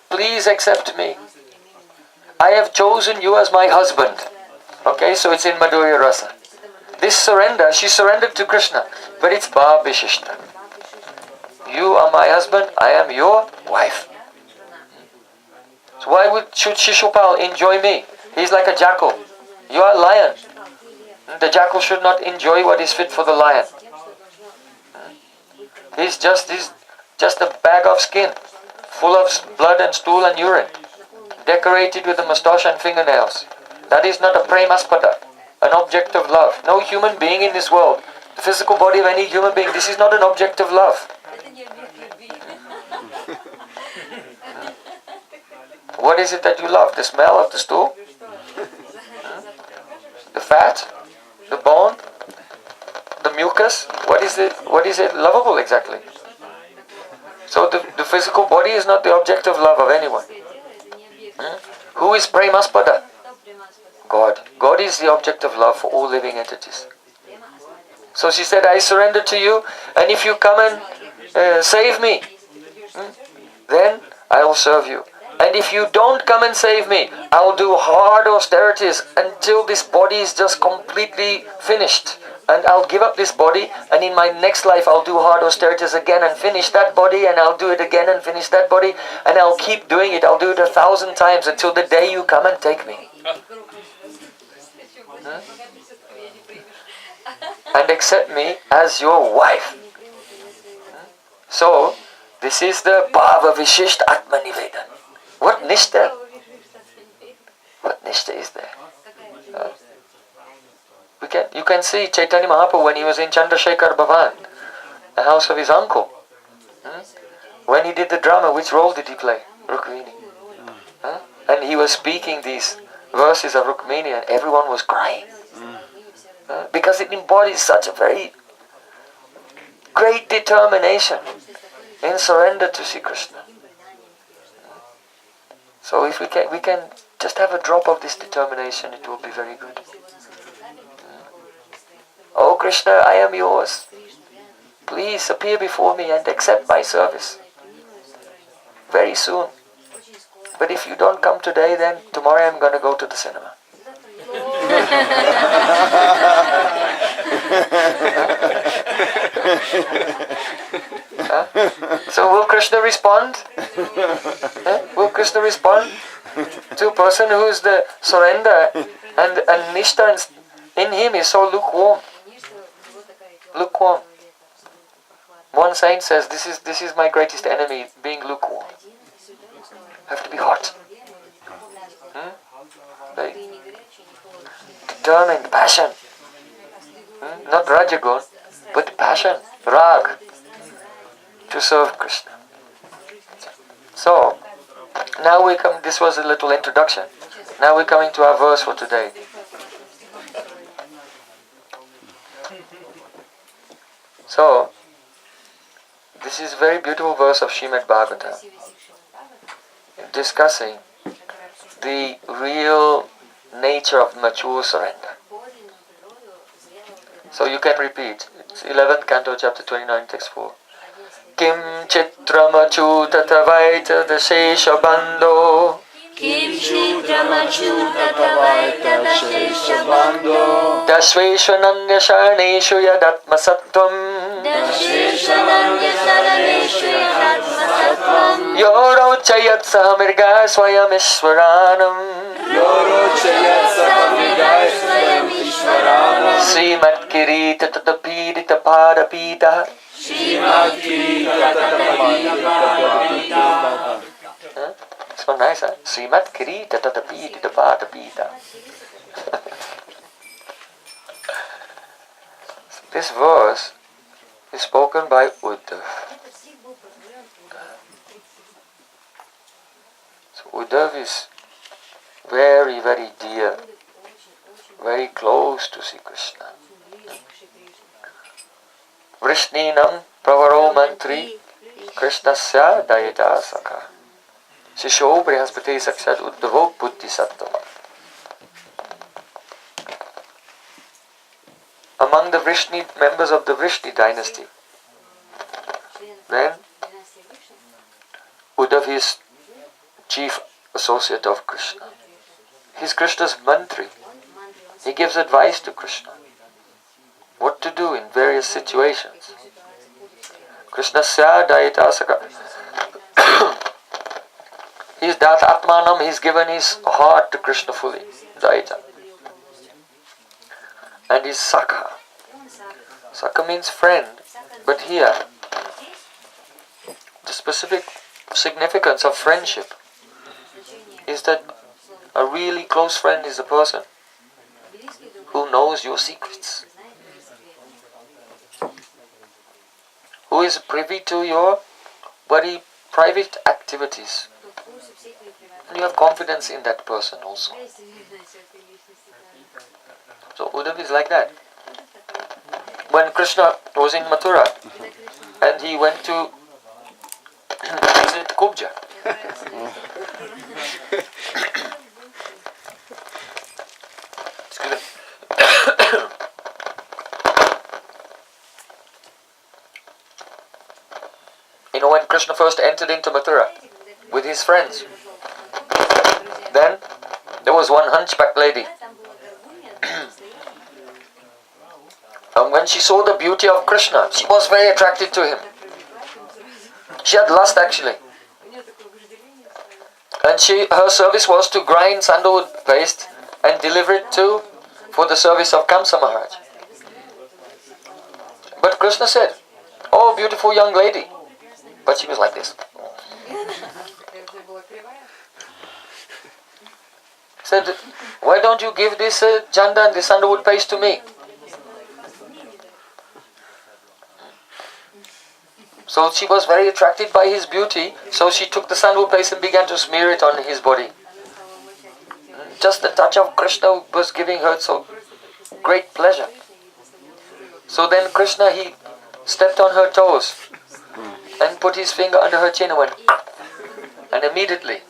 please accept me. I have chosen you as my husband. Okay, so it's in Madhurya Rasa. This surrender, she surrendered to Krishna, but it's Bhava Vishishta. You are my husband, I am your wife. So why should Shishupal enjoy me? He's like a jackal. You are a lion. The jackal should not enjoy what is fit for the lion. He's just a bag of skin, full of blood and stool and urine. decorated with a moustache and fingernails. That is not a premaspada, an object of love. No human being in this world, the physical body of any human being, this is not an object of love. What is it that you love? The smell of the stool? The fat? The bone? The mucus? What is it? What is it lovable exactly? So the physical body is not the object of love of anyone. Who is Premaspada? God. God is the object of love for all living entities. So she said, I surrender to you, and if you come and save me, then I will serve you. And if you don't come and save me, I will do hard austerities until this body is just completely finished. And I'll give up this body, and in my next life I'll do hard austerities again and finish that body, and I'll do it again and finish that body, and I'll keep doing it. I'll do it 1,000 times until the day you come and take me. And accept me as your wife. So, this is the Bhava Vishisht Atma Nivedan. What Nishta? What Nishta is there? You can see Chaitanya Mahaprabhu when he was in Chandrasekhar Bhavan, the house of his uncle. When he did the drama, which role did he play? Rukmini. And he was speaking these verses of Rukmini and everyone was crying. Because it embodies such a very great determination in surrender to Sri Krishna. So if we can just have a drop of this determination, it will be very good. Oh Krishna, I am yours. Please appear before me and accept my service. Very soon. But if you don't come today, then tomorrow I'm going to go to the cinema. So will Krishna respond? Will Krishna respond to a person who is the surrender and Nishta in him is so lukewarm? Lukewarm. One saint says, this is my greatest enemy, being lukewarm. Have to be hot. Like, determined, passion. Not Rajagun, but passion, Rag, to serve Krishna. So, now we come, this was a little introduction. Now we're coming to our verse for today. So, this is a very beautiful verse of Srimad Bhagavatam, discussing the real nature of mature surrender. So you can repeat. It's 11th canto, chapter 29, text 4. Kim chitramachutatavaita dashesha bando. Kim chitramachutatavaita dashesha bando. Dashveshvananya sharaneshu yadatma sattvam. Dashveshvananya sharaneshu yadatma sattvam. Yorochayat sahamirga swayamishwaranam. Yorochayat sahamirga swayamishwaranam. Srimad kirita tatapidita padapita. Srimad kirita tatapidita. So nice, huh? Srimad kirita tatapidita padapita. This verse is spoken by Uddhav. So Uddhav is very, very dear, very close to Sri Krishna. Vrishninam pravaro mantri Krishnasya dayata sakha. Shisho brihaspati sakshat uddhavo buddhi sattva. Among the Vrishni members of the Vrishni dynasty, then Uddhav is chief associate of Krishna. He is Krishna's mantri. He gives advice to Krishna what to do in various situations. Krishnasya dayata sakha. He is dat atmanam. He has given his heart to Krishna fully. Dayata. And his sakha. Sakha means friend. But here, the specific significance of friendship is that a really close friend is a person who knows your secrets, who is privy to your very private activities. And you have confidence in that person also. So Uddhav is like that. When Krishna was in Mathura and he went to visit Kubja, when Krishna first entered into Mathura with his friends, then there was one hunchback lady. And when she saw the beauty of Krishna, she was very attracted to him. She had lust actually. And her service was to grind sandalwood paste and deliver it for the service of Kamsa Maharaj. But Krishna said, "Oh, beautiful young lady." But she was like this. Said, "Why don't you give this chanda and this sandalwood paste to me?" So she was very attracted by his beauty, so she took the sandalwood paste and began to smear it on his body. Just the touch of Krishna was giving her so great pleasure. So then Krishna, he stepped on her toes and put his finger under her chin and went, and immediately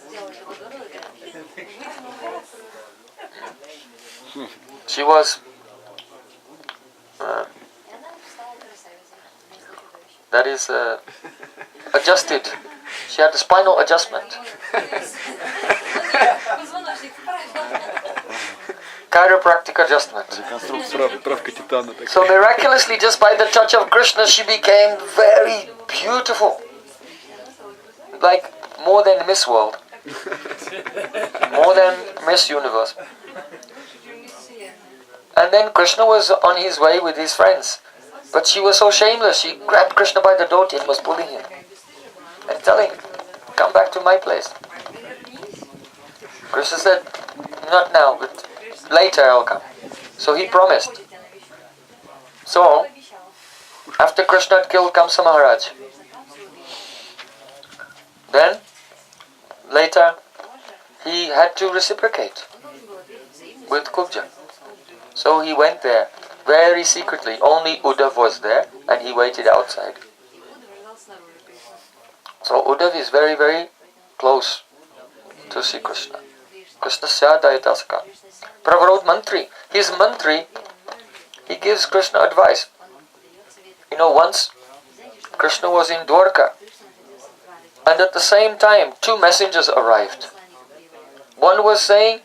she was adjusted. She had a spinal adjustment. Chiropractic adjustment. So miraculously, just by the touch of Krishna, she became very beautiful. Like more than Miss World. More than Miss Universe. And then Krishna was on his way with his friends. But she was so shameless, she grabbed Krishna by the dhoti and was pulling him. And telling him, "Come back to my place." Krishna said, "Not now, but later I'll come." So he promised. So, after Krishna had killed Kamsa Maharaj, then, later, he had to reciprocate with Kubja. So he went there, very secretly. Only Uddhav was there, and he waited outside. So Uddhav is very, very close to Sri Krishna. Krishna Syadayataska. Prabhu Mantri. His Mantri, he gives Krishna advice. Once Krishna was in Dwarka, and at the same time 2 messengers arrived. One was saying,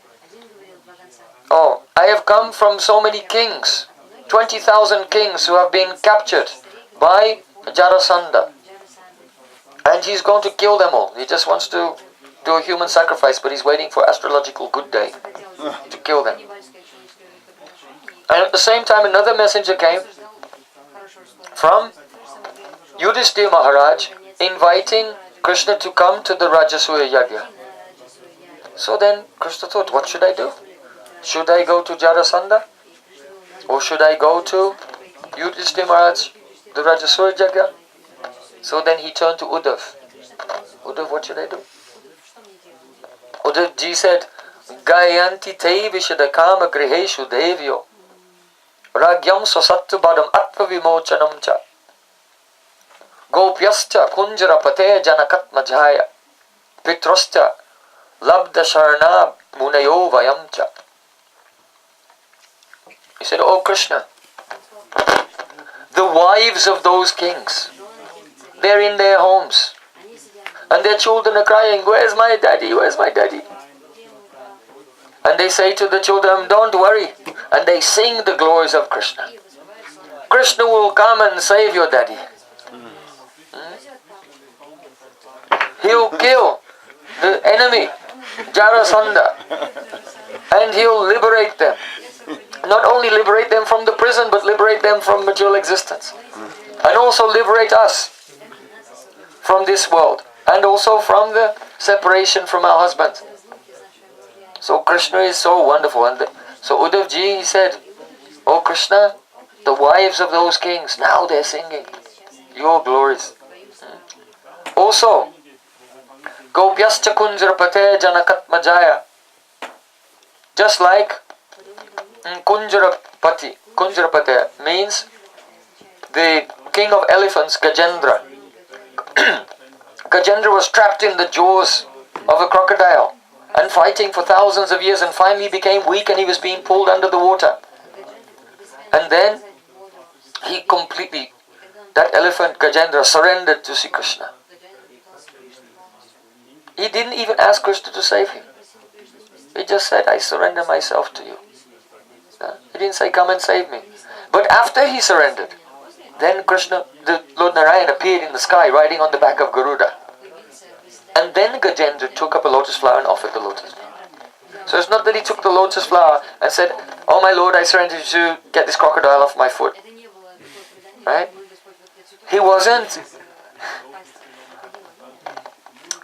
"Oh, I have come from so many kings, 20,000 kings who have been captured by Jarasandha. And he's going to kill them all. He just wants to do a human sacrifice, but he's waiting for astrological good day to kill them." And at the same time, another messenger came from Yudhishthira Maharaj, inviting Krishna to come to the Rajasuya Yagya. So then Krishna thought, what should I do? Should I go to Jarasandha? Or should I go to Yudhishthira Maharaj, the Rajasuya Yagya? So then he turned to Uddhav. "Uddhav, what should I do?" Uddhav ji said, "Gayanti te vishada kama griheshu devyo ragyam sasattu badam atva vimochanam cha gopyascha kunjara pate janakatma jaya pitrascha labda sharna munayo vayam cha." He said, "Oh Krishna, the wives of those kings, they're in their homes. And their children are crying, 'Where's my daddy? Where's my daddy?' And they say to the children, 'Don't worry.' And they sing the glories of Krishna. 'Krishna will come and save your daddy. He'll kill the enemy, Jarasandha. And he'll liberate them. Not only liberate them from the prison, but liberate them from material existence. And also liberate us from this world. And also from the separation from our husband. So Krishna is so wonderful. And so Uddhav ji, he said, "Oh Krishna, the wives of those kings, now they're singing your glories." Also, Gopyascha Kunjarapate Janakatmajaya. Just like Kunjarapate means the king of elephants, Gajendra. Gajendra was trapped in the jaws of a crocodile and fighting for thousands of years, and finally became weak and he was being pulled under the water. And then he completely, that elephant Gajendra, surrendered to Sri Krishna. He didn't even ask Krishna to save him. He just said, "I surrender myself to you." He didn't say, "Come and save me." But after he surrendered, then Krishna, the Lord Narayan, appeared in the sky riding on the back of Garuda. And then Gajendra took up a lotus flower and offered the lotus flower. So it's not that he took the lotus flower and said, "Oh my Lord, I surrender to get this crocodile off my foot." Right? He wasn't.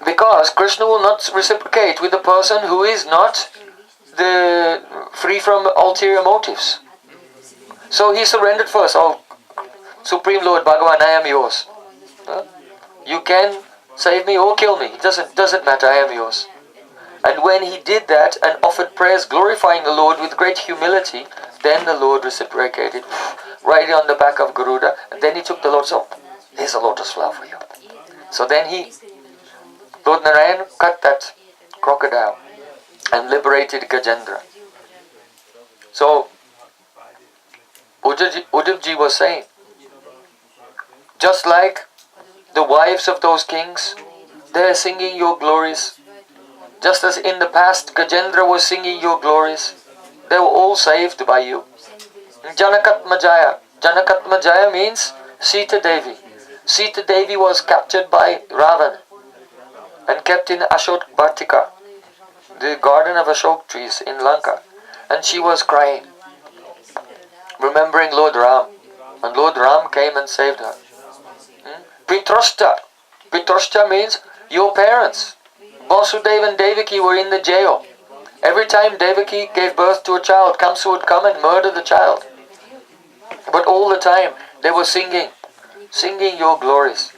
Because Krishna will not reciprocate with a person who is not free from ulterior motives. So he surrendered first. "Oh, Supreme Lord Bhagavan, I am yours. You can save me or kill me. It doesn't matter, I am yours." And when he did that and offered prayers glorifying the Lord with great humility, then the Lord reciprocated, riding on the back of Garuda, and then he took the lotus. "Oh, here's a lotus flower for you." So then Lord Narayan cut that crocodile and liberated Gajendra. So Uddhav ji was saying, just like the wives of those kings, they're singing your glories. Just as in the past Gajendra was singing your glories, they were all saved by you. Janakatmajaya. Janakatmajaya means Sita Devi. Sita Devi was captured by Ravan and kept in Ashok Bhartika, the garden of Ashok trees in Lanka. And she was crying, remembering Lord Ram. And Lord Ram came and saved her. Pitroshta. Pitroshta means your parents. Vasudeva and Devaki were in the jail. Every time Devaki gave birth to a child, Kamsa would come and murder the child. But all the time they were singing your glories.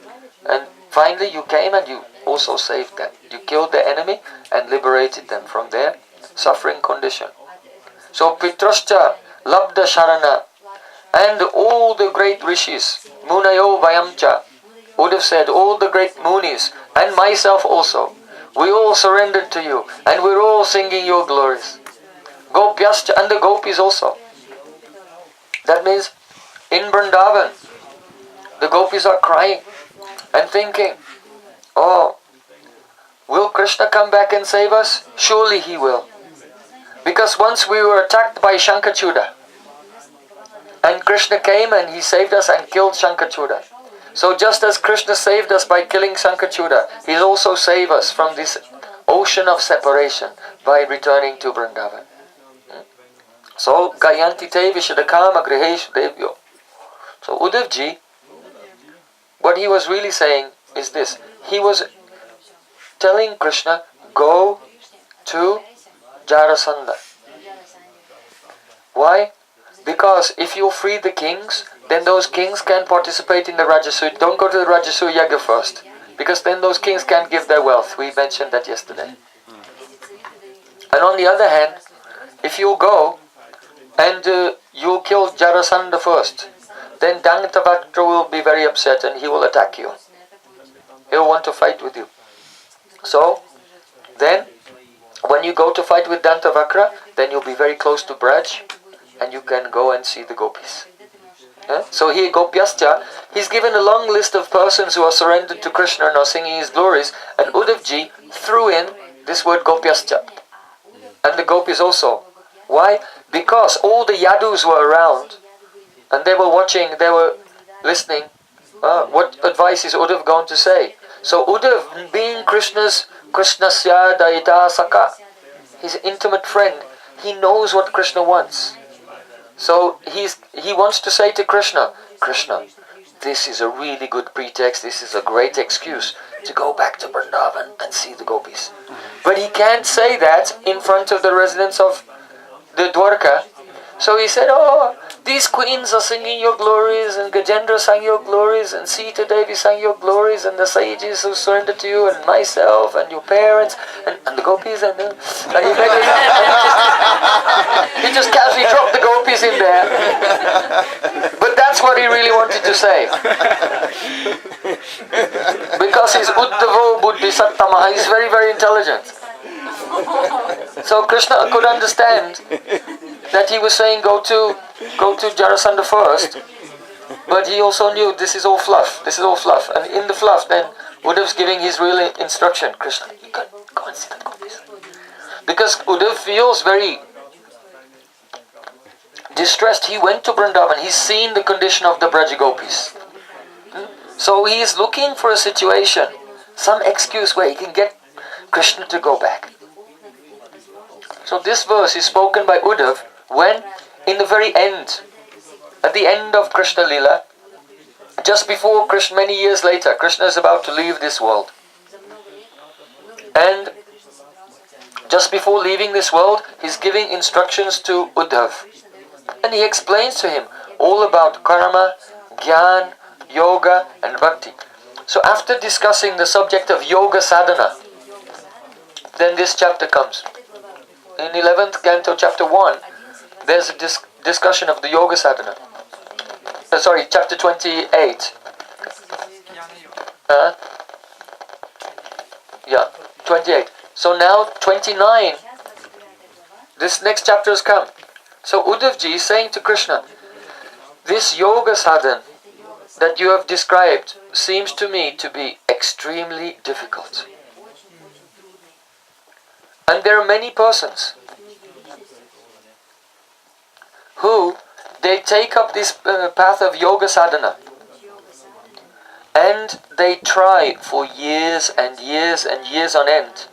And finally you came and you also saved them. You killed the enemy and liberated them from their suffering condition. So Pitroshta, Labda Sharana, and all the great rishis, Munayo Vayamcha, would have said, all the great munis, and myself also, we all surrendered to you, and we're all singing your glories. Gopyascha, and the gopis also. That means, in Vrindavan, the gopis are crying and thinking, "Oh, will Krishna come back and save us? Surely he will." Because once we were attacked by Shankachuda, and Krishna came and he saved us and killed Shankachuda. So just as Krishna saved us by killing Shankachuda, he'll also save us from this ocean of separation by returning to Vrindavan. So, Gayanti te vishadakama griheshu devyo. So Uddhav ji, what he was really saying is this. He was telling Krishna, go to Jarasandha. Why? Because if you free the kings, then those kings can participate in the Rajasuya. Don't go to the Rajasuya Yaga first, because then those kings can't give their wealth. We mentioned that yesterday. And on the other hand, if you go and you kill Jarasandha first, then Dantavakra will be very upset and he will attack you. He will want to fight with you. So, then, when you go to fight with Dantavakra, then you'll be very close to Braj and you can go and see the gopis. So here, Gopyascha, he's given a long list of persons who are surrendered to Krishna and are singing his glories, and Uddhav ji threw in this word Gopyascha. And the gopis also. Why? Because all the yadus were around, and they were watching, they were listening. What advice is Uddhav going to say? So Uddhav, being Krishnasya Daita Saka, his intimate friend, he knows what Krishna wants. So he wants to say to Krishna, Krishna, this is a really good pretext, this is a great excuse to go back to Vrindavan and see the gopis. But he can't say that in front of the residents of the Dwarka. So he said, oh, these queens are singing your glories, and Gajendra sang your glories, and Sita Devi sang your glories, and the sages who surrendered to you, and myself, and your parents, and the gopis, and he just casually dropped the gopis in there. But that's what he really wanted to say. Because he's Uddhavo Buddhi Sattamaha, he's very, very intelligent. So Krishna could understand that he was saying go to Jarasandha first, but he also knew this is all fluff, and in the fluff then Uddhav's giving his real instruction. Krishna, you can go and see the gopis. Because Uddhav feels very distressed. He went to Vrindavan, he's seen the condition of the Braja gopis. So he is looking for a situation, some excuse where he can get Krishna to go back. So this verse is spoken by Uddhav when, in the very end, at the end of Krishna Lila, just before Krishna, many years later, Krishna is about to leave this world. And just before leaving this world, he's giving instructions to Uddhav. And he explains to him all about karma, jnana, yoga and bhakti. So after discussing the subject of yoga sadhana, then this chapter comes. In 11th canto, chapter 1, there's a discussion of the yoga sadhana. Chapter 28. 28. So now 29, this next chapter has come. So Uddhavji is saying to Krishna, this yoga sadhana that you have described seems to me to be extremely difficult. And there are many persons who they take up this path of yoga sadhana and they try for years and years and years on end,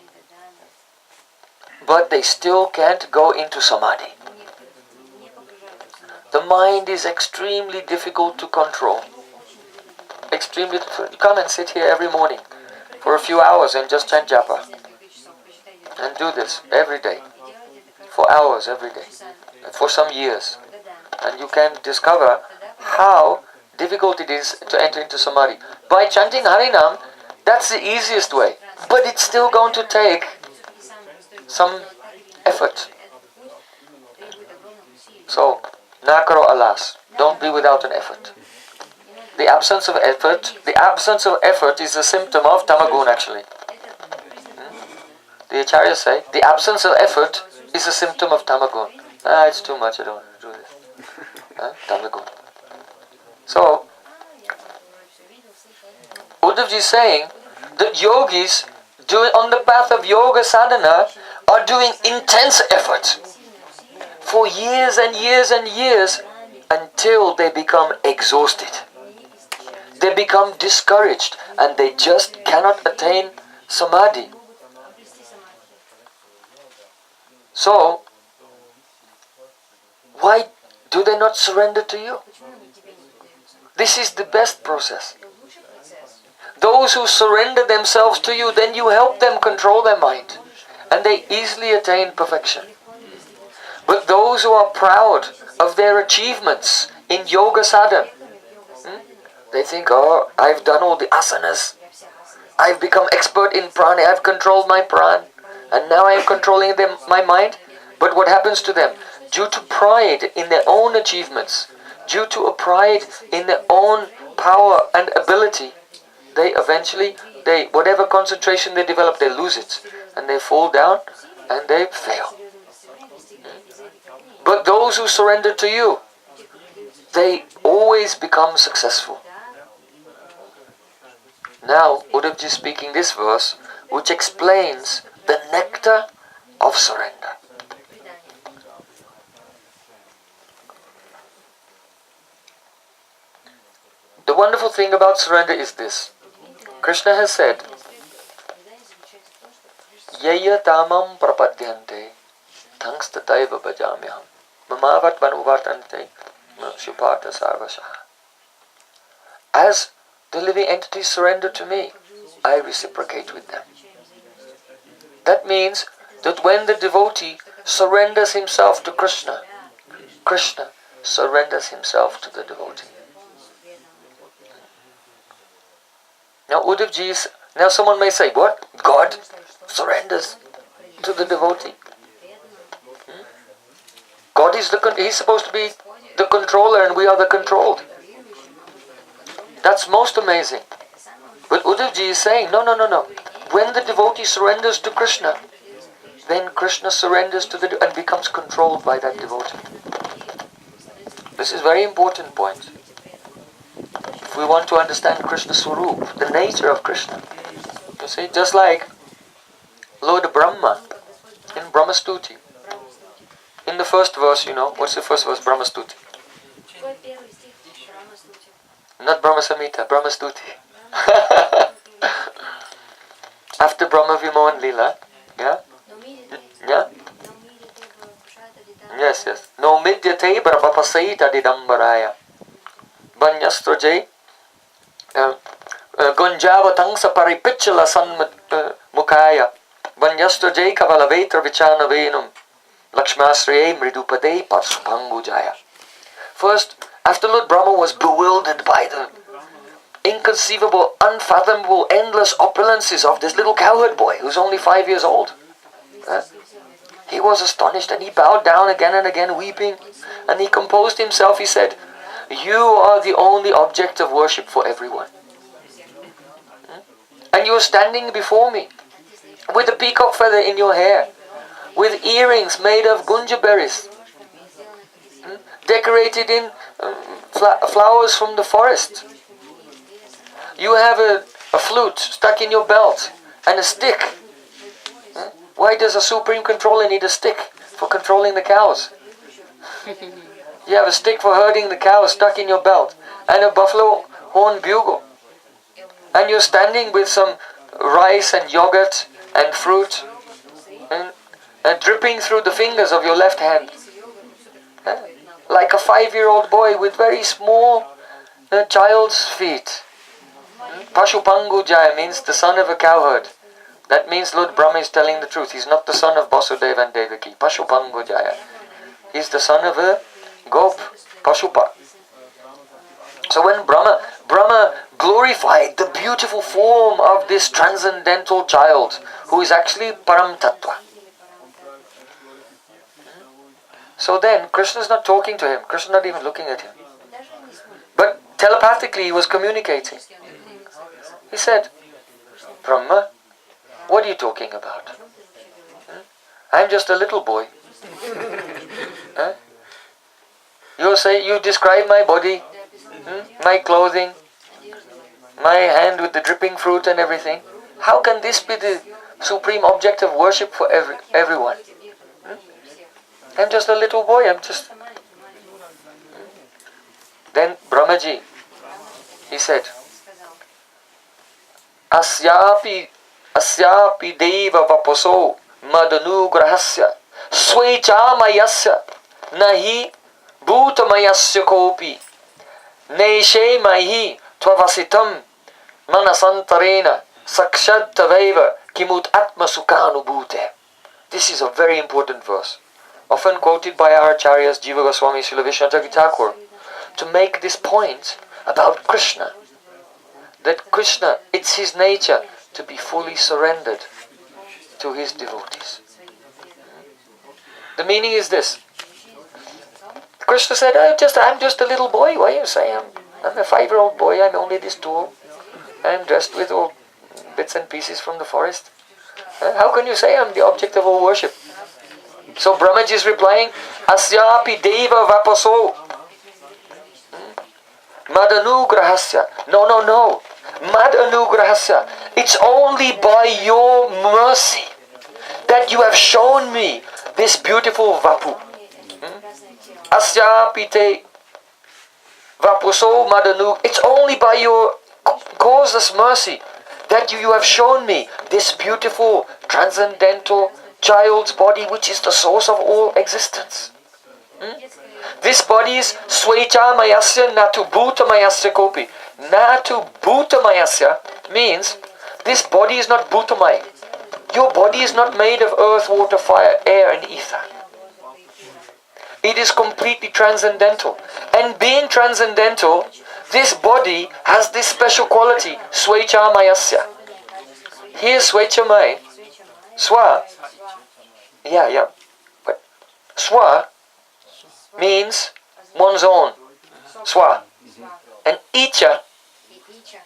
but they still can't go into samadhi. The mind is extremely difficult to control. Extremely difficult. You come and sit here every morning for a few hours and just chant japa. And do this every day. For hours every day. For some years. And you can discover how difficult it is to enter into samadhi. By chanting Harinam, that's the easiest way. But it's still going to take some effort. So, na karo alas. Don't be without an effort. The absence of effort is a symptom of tamagun actually. The acharyas say, the absence of effort is a symptom of tamagun. It's too much, I don't want to do this. Tamagun. So, Uddhavji is saying that yogis on the path of yoga sadhana are doing intense effort for years and years and years until they become exhausted. They become discouraged and they just cannot attain samadhi. So, why do they not surrender to you? This is the best process. Those who surrender themselves to you, then you help them control their mind and they easily attain perfection. But those who are proud of their achievements in yoga sadhana, they think, oh, I've done all the asanas, I've become expert in prana, I've controlled my prana, and now I'm controlling my mind. But what happens to them? Due to pride in their own achievements, due to a pride in their own power and ability, they eventually, whatever concentration they develop, they lose it. And they fall down and they fail. But those who surrender to you, they always become successful. Now, Uddhavji is speaking this verse, which explains the nectar of surrender. The wonderful thing about surrender is this. Krishna has said, Yaya tamam prapadyante, tangstataiva bhajamyaham, mamavat vanuvatante, shupata sarvashaha. As the living entities surrender to me, I reciprocate with them. That means that when the devotee surrenders himself to Krishna, Krishna surrenders himself to the devotee. Now Uddhavji is, now someone may say, what? God surrenders to the devotee. God is he's supposed to be the controller and we are the controlled. That's most amazing. But Uddhavji is saying, no. When the devotee surrenders to Krishna, then Krishna surrenders to the and becomes controlled by that devotee. This is a very important point. If we want to understand Krishna's Swarup, the nature of Krishna. You see, just like Lord Brahma in Brahmastuti. In the first verse, what's the first verse? Brahmastuti. Not Brahma Samhita, Brahmastuti. After Brahma Vimohan Lila, yeah? Yeah? Yes. No midyate brahmapasaita didambaraya. Banyastroje gunjavatangsa paripichala sanmukaya. Banyastroje kavalavetra vichana venum. Lakshmasriye mridupade pasupangujaya. First, after Lord Brahma was bewildered by the inconceivable, unfathomable, endless opulences of this little cowherd boy who's only 5 years old. He was astonished and he bowed down again and again weeping, and he composed himself. He said, you are the only object of worship for everyone. And you are standing before me with a peacock feather in your hair, with earrings made of gunja berries, decorated in flowers from the forest. You have a flute stuck in your belt and a stick. Why does a supreme controller need a stick? For controlling the cows. You have a stick for herding the cows stuck in your belt and a buffalo horn bugle. And you're standing with some rice and yogurt and fruit and dripping through the fingers of your left hand. Like a 5-year-old boy with very small child's feet. Pashupangujaya means the son of a cowherd. That means Lord Brahma is telling the truth. He's not the son of Vasudeva and Devaki. Pashupangujaya. He's the son of a gop, Pashupa. So when Brahma glorified the beautiful form of this transcendental child, who is actually Param Tattva. So then, Krishna is not talking to him. Krishna is not even looking at him. But telepathically he was communicating. He said, Brahma, what are you talking about? I'm just a little boy. You describe my body, my clothing, my hand with the dripping fruit and everything. How can this be the supreme object of worship for everyone? I'm just a little boy. Then Brahmaji, he said, Asyapi deva vapaso madanugrahasya swaichamayasya nahi bhutamayasya kopi neshe mahi tvavasitam manasantarena sakshadtaveva kimut atma sukhanubhute. This is a very important verse, often quoted by our acharyas Jiva Goswami, Srila Vishwanath Thakur, to make this point about Krishna. That Krishna, it's his nature to be fully surrendered to his devotees. The meaning is this. Krishna said, I'm just a little boy. Why you say I'm a 5-year-old boy, I'm only this tall. I'm dressed with all bits and pieces from the forest. How can you say I'm the object of all worship? So Brahmaji is replying, Asyapi deva vapaso madanugrahasya. No. Madanugrahasya. It's only by your mercy that you have shown me this beautiful vapu. Asyapite vapuso madanu. It's only by your causeless mercy that you have shown me this beautiful transcendental child's body, which is the source of all existence. This body is swaicha mayasya natu bhuta mayasya kopi. Natu bhuta mayasya means this body is not bhutamaya. Your body is not made of earth, water, fire, air and ether. It is completely transcendental. And being transcendental, this body has this special quality, Svecha Mayasya. Here Svecha May. Swa. Yeah. But Swa means one's own. Swa. And Icha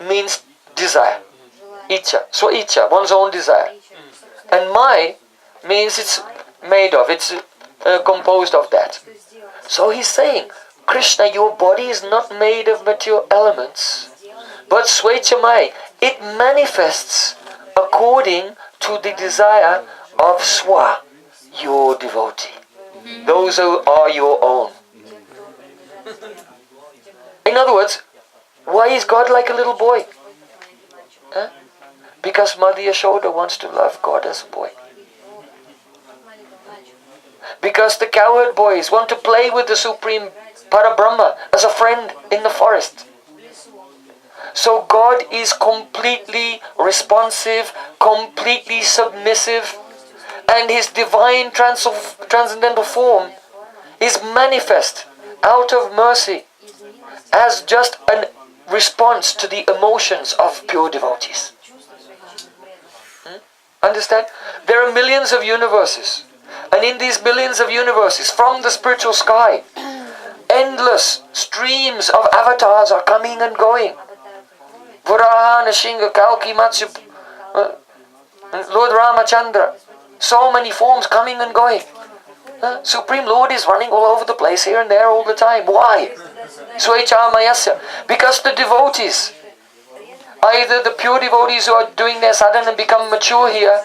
means desire. Icha. So Icha, one's own desire. And Mai means it's made of, it's composed of that. So he's saying, Krishna, your body is not made of material elements, but Swechamai, it manifests according to the desire of Swa, your devotee. Those who are your own. In other words, why is God like a little boy? Huh? Because Mother Yashoda wants to love God as a boy. Because the cowherd boys want to play with the Supreme Parabrahma as a friend in the forest. So God is completely responsive, completely submissive, and His divine transcendental form is manifest out of mercy as just a response to the emotions of pure devotees. Understand? There are millions of universes. And in these billions of universes, from the spiritual sky, endless streams of avatars are coming and going. Varaha, Nashinga, Kalki, Matsya, Lord Ramachandra. So many forms coming and going. Supreme Lord is running all over the place, here and there, all the time. Why? Svecha Mayasya. Because the devotees, either the pure devotees who are doing their sadhana and become mature here,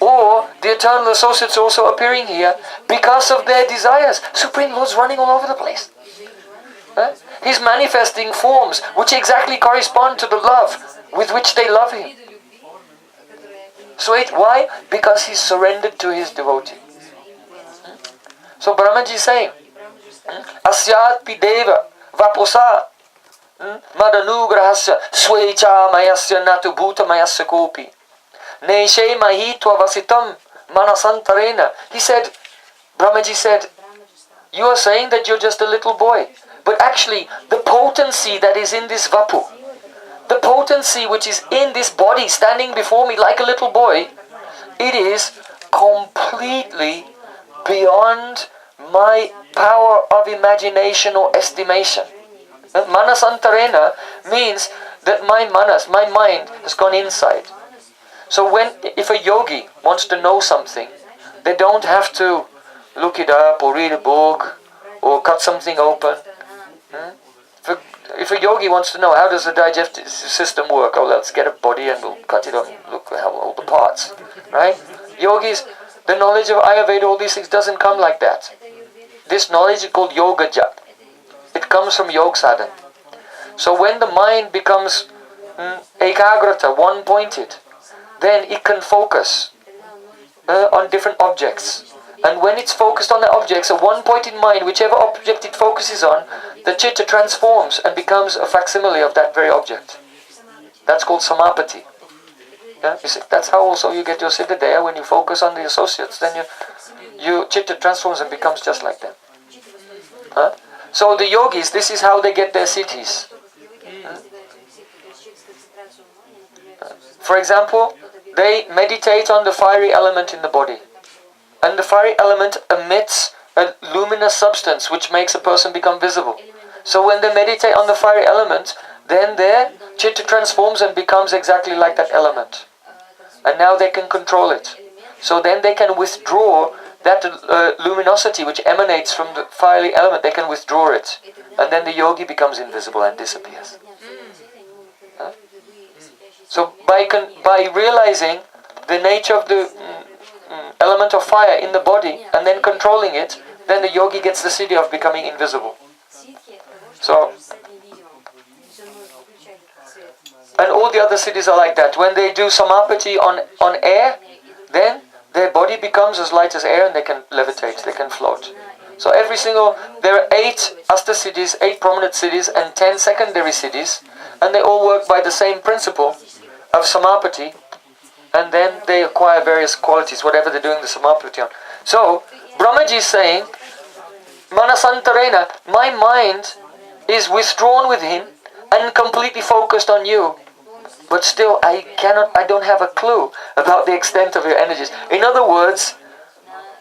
or the eternal associates also appearing here, because of their desires. Supreme Lord's running all over the place. He's manifesting forms which exactly correspond to the love with which they love Him. So why? Because he's surrendered to his devotee. So Brahmaji is saying, Asyat pideva vaposa madanugrahasya svecha mayasya natu bhuta mayasya kopi. Neshe mahitva vasitam manasantarena. He said, Brahmaji said, you are saying that you're just a little boy. But actually, the potency that is in this vapu, the potency which is in this body standing before me like a little boy, it is completely beyond my power of imagination or estimation. Manasantarena means that my manas, my mind, has gone inside. So if a yogi wants to know something, they don't have to look it up or read a book or cut something open. If a yogi wants to know how does the digestive system work, oh, let's get a body and we'll cut it up and look at all the parts. Right? Yogis, the knowledge of Ayurveda, all these things doesn't come like that. This knowledge is called yoga jap. It comes from yoga sadhana. So when the mind becomes ekagrata, one-pointed, then it can focus on different objects. And when it's focused on the objects, a one-pointed mind, whichever object it focuses on, the chitta transforms and becomes a facsimile of that very object. That's called samapati. Yeah? You see, that's how also you get your siddha there. When you focus on the associates, then your chitta transforms and becomes just like them. Huh? So the yogis, this is how they get their siddhis. For example, they meditate on the fiery element in the body. And the fiery element emits a luminous substance which makes a person become visible. So when they meditate on the fiery element, then their chitta transforms and becomes exactly like that element. And now they can control it. So then they can withdraw that luminosity which emanates from the fiery element, they can withdraw it. And then the yogi becomes invisible and disappears. Huh? So by realizing the nature of the element of fire in the body and then controlling it, then the yogi gets the siddhi of becoming invisible. So, and all the other siddhis are like that. When they do samapati on air, then their body becomes as light as air and they can levitate, they can float. So there are 8 asta siddhis, 8 prominent siddhis and 10 secondary siddhis, and they all work by the same principle of samapati. and then they acquire various qualities, whatever they're doing the Samapriti on. So, Brahmaji is saying, Manasantarena, my mind is withdrawn with him and completely focused on you. But still, I don't have a clue about the extent of your energies. In other words,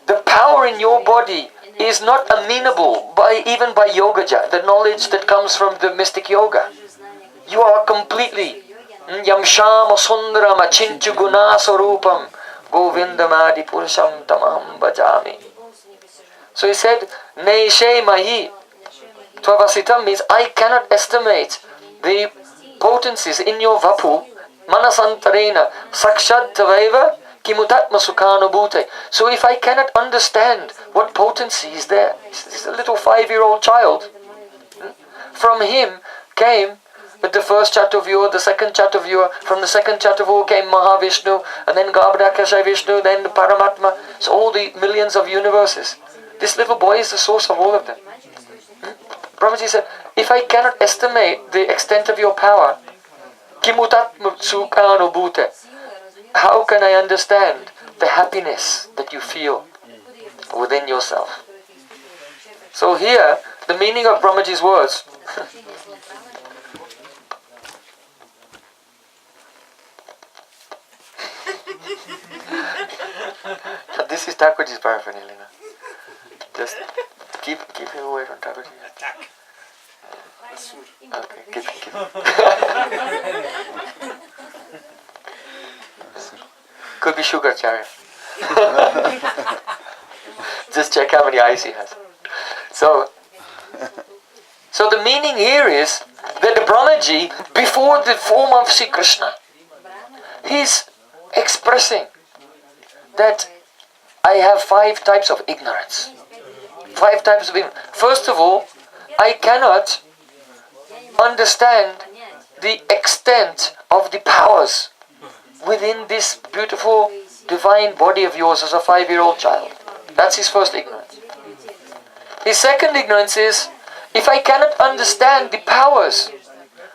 the power in your body is not amenable even by yogaja, the knowledge that comes from the mystic yoga. You are completely Yamshama Sundaram Achinchu Guna Sarupam Govindamadi Purusham Tamam Bhajami. So he said, Neishe Mahi Tvavasitam means I cannot estimate the potencies in your vapu, Manasantarena Sakshad Tavaiva Kimutatma Sukhanubhute. So if I cannot understand what potency is there, this is a little 5-year-old child. From him came with the first Chatuvya, the second Chatuvya, from the second Chatuvya came Mahavishnu, and then Garbhadakasha Vishnu, then the Paramatma. So all the millions of universes. This little boy is the source of all of them. Brahmaji said, if I cannot estimate the extent of your power, Kimutatma Sukhanubhute, how can I understand the happiness that you feel within yourself? So here, the meaning of Brahmaji's words. This is Thakurji's paraphernalia. Just keep him away from Thakurji. Okay, keep. Could be Shukracharya. Just check how many eyes he has. So the meaning here is that the Brahmaji, before the form of Sri Krishna, he's expressing that I have 5 types of ignorance. 5 types of ignorance. First of all, I cannot understand the extent of the powers within this beautiful divine body of yours as a 5-year-old child. That's his first ignorance. His second ignorance is, if I cannot understand the powers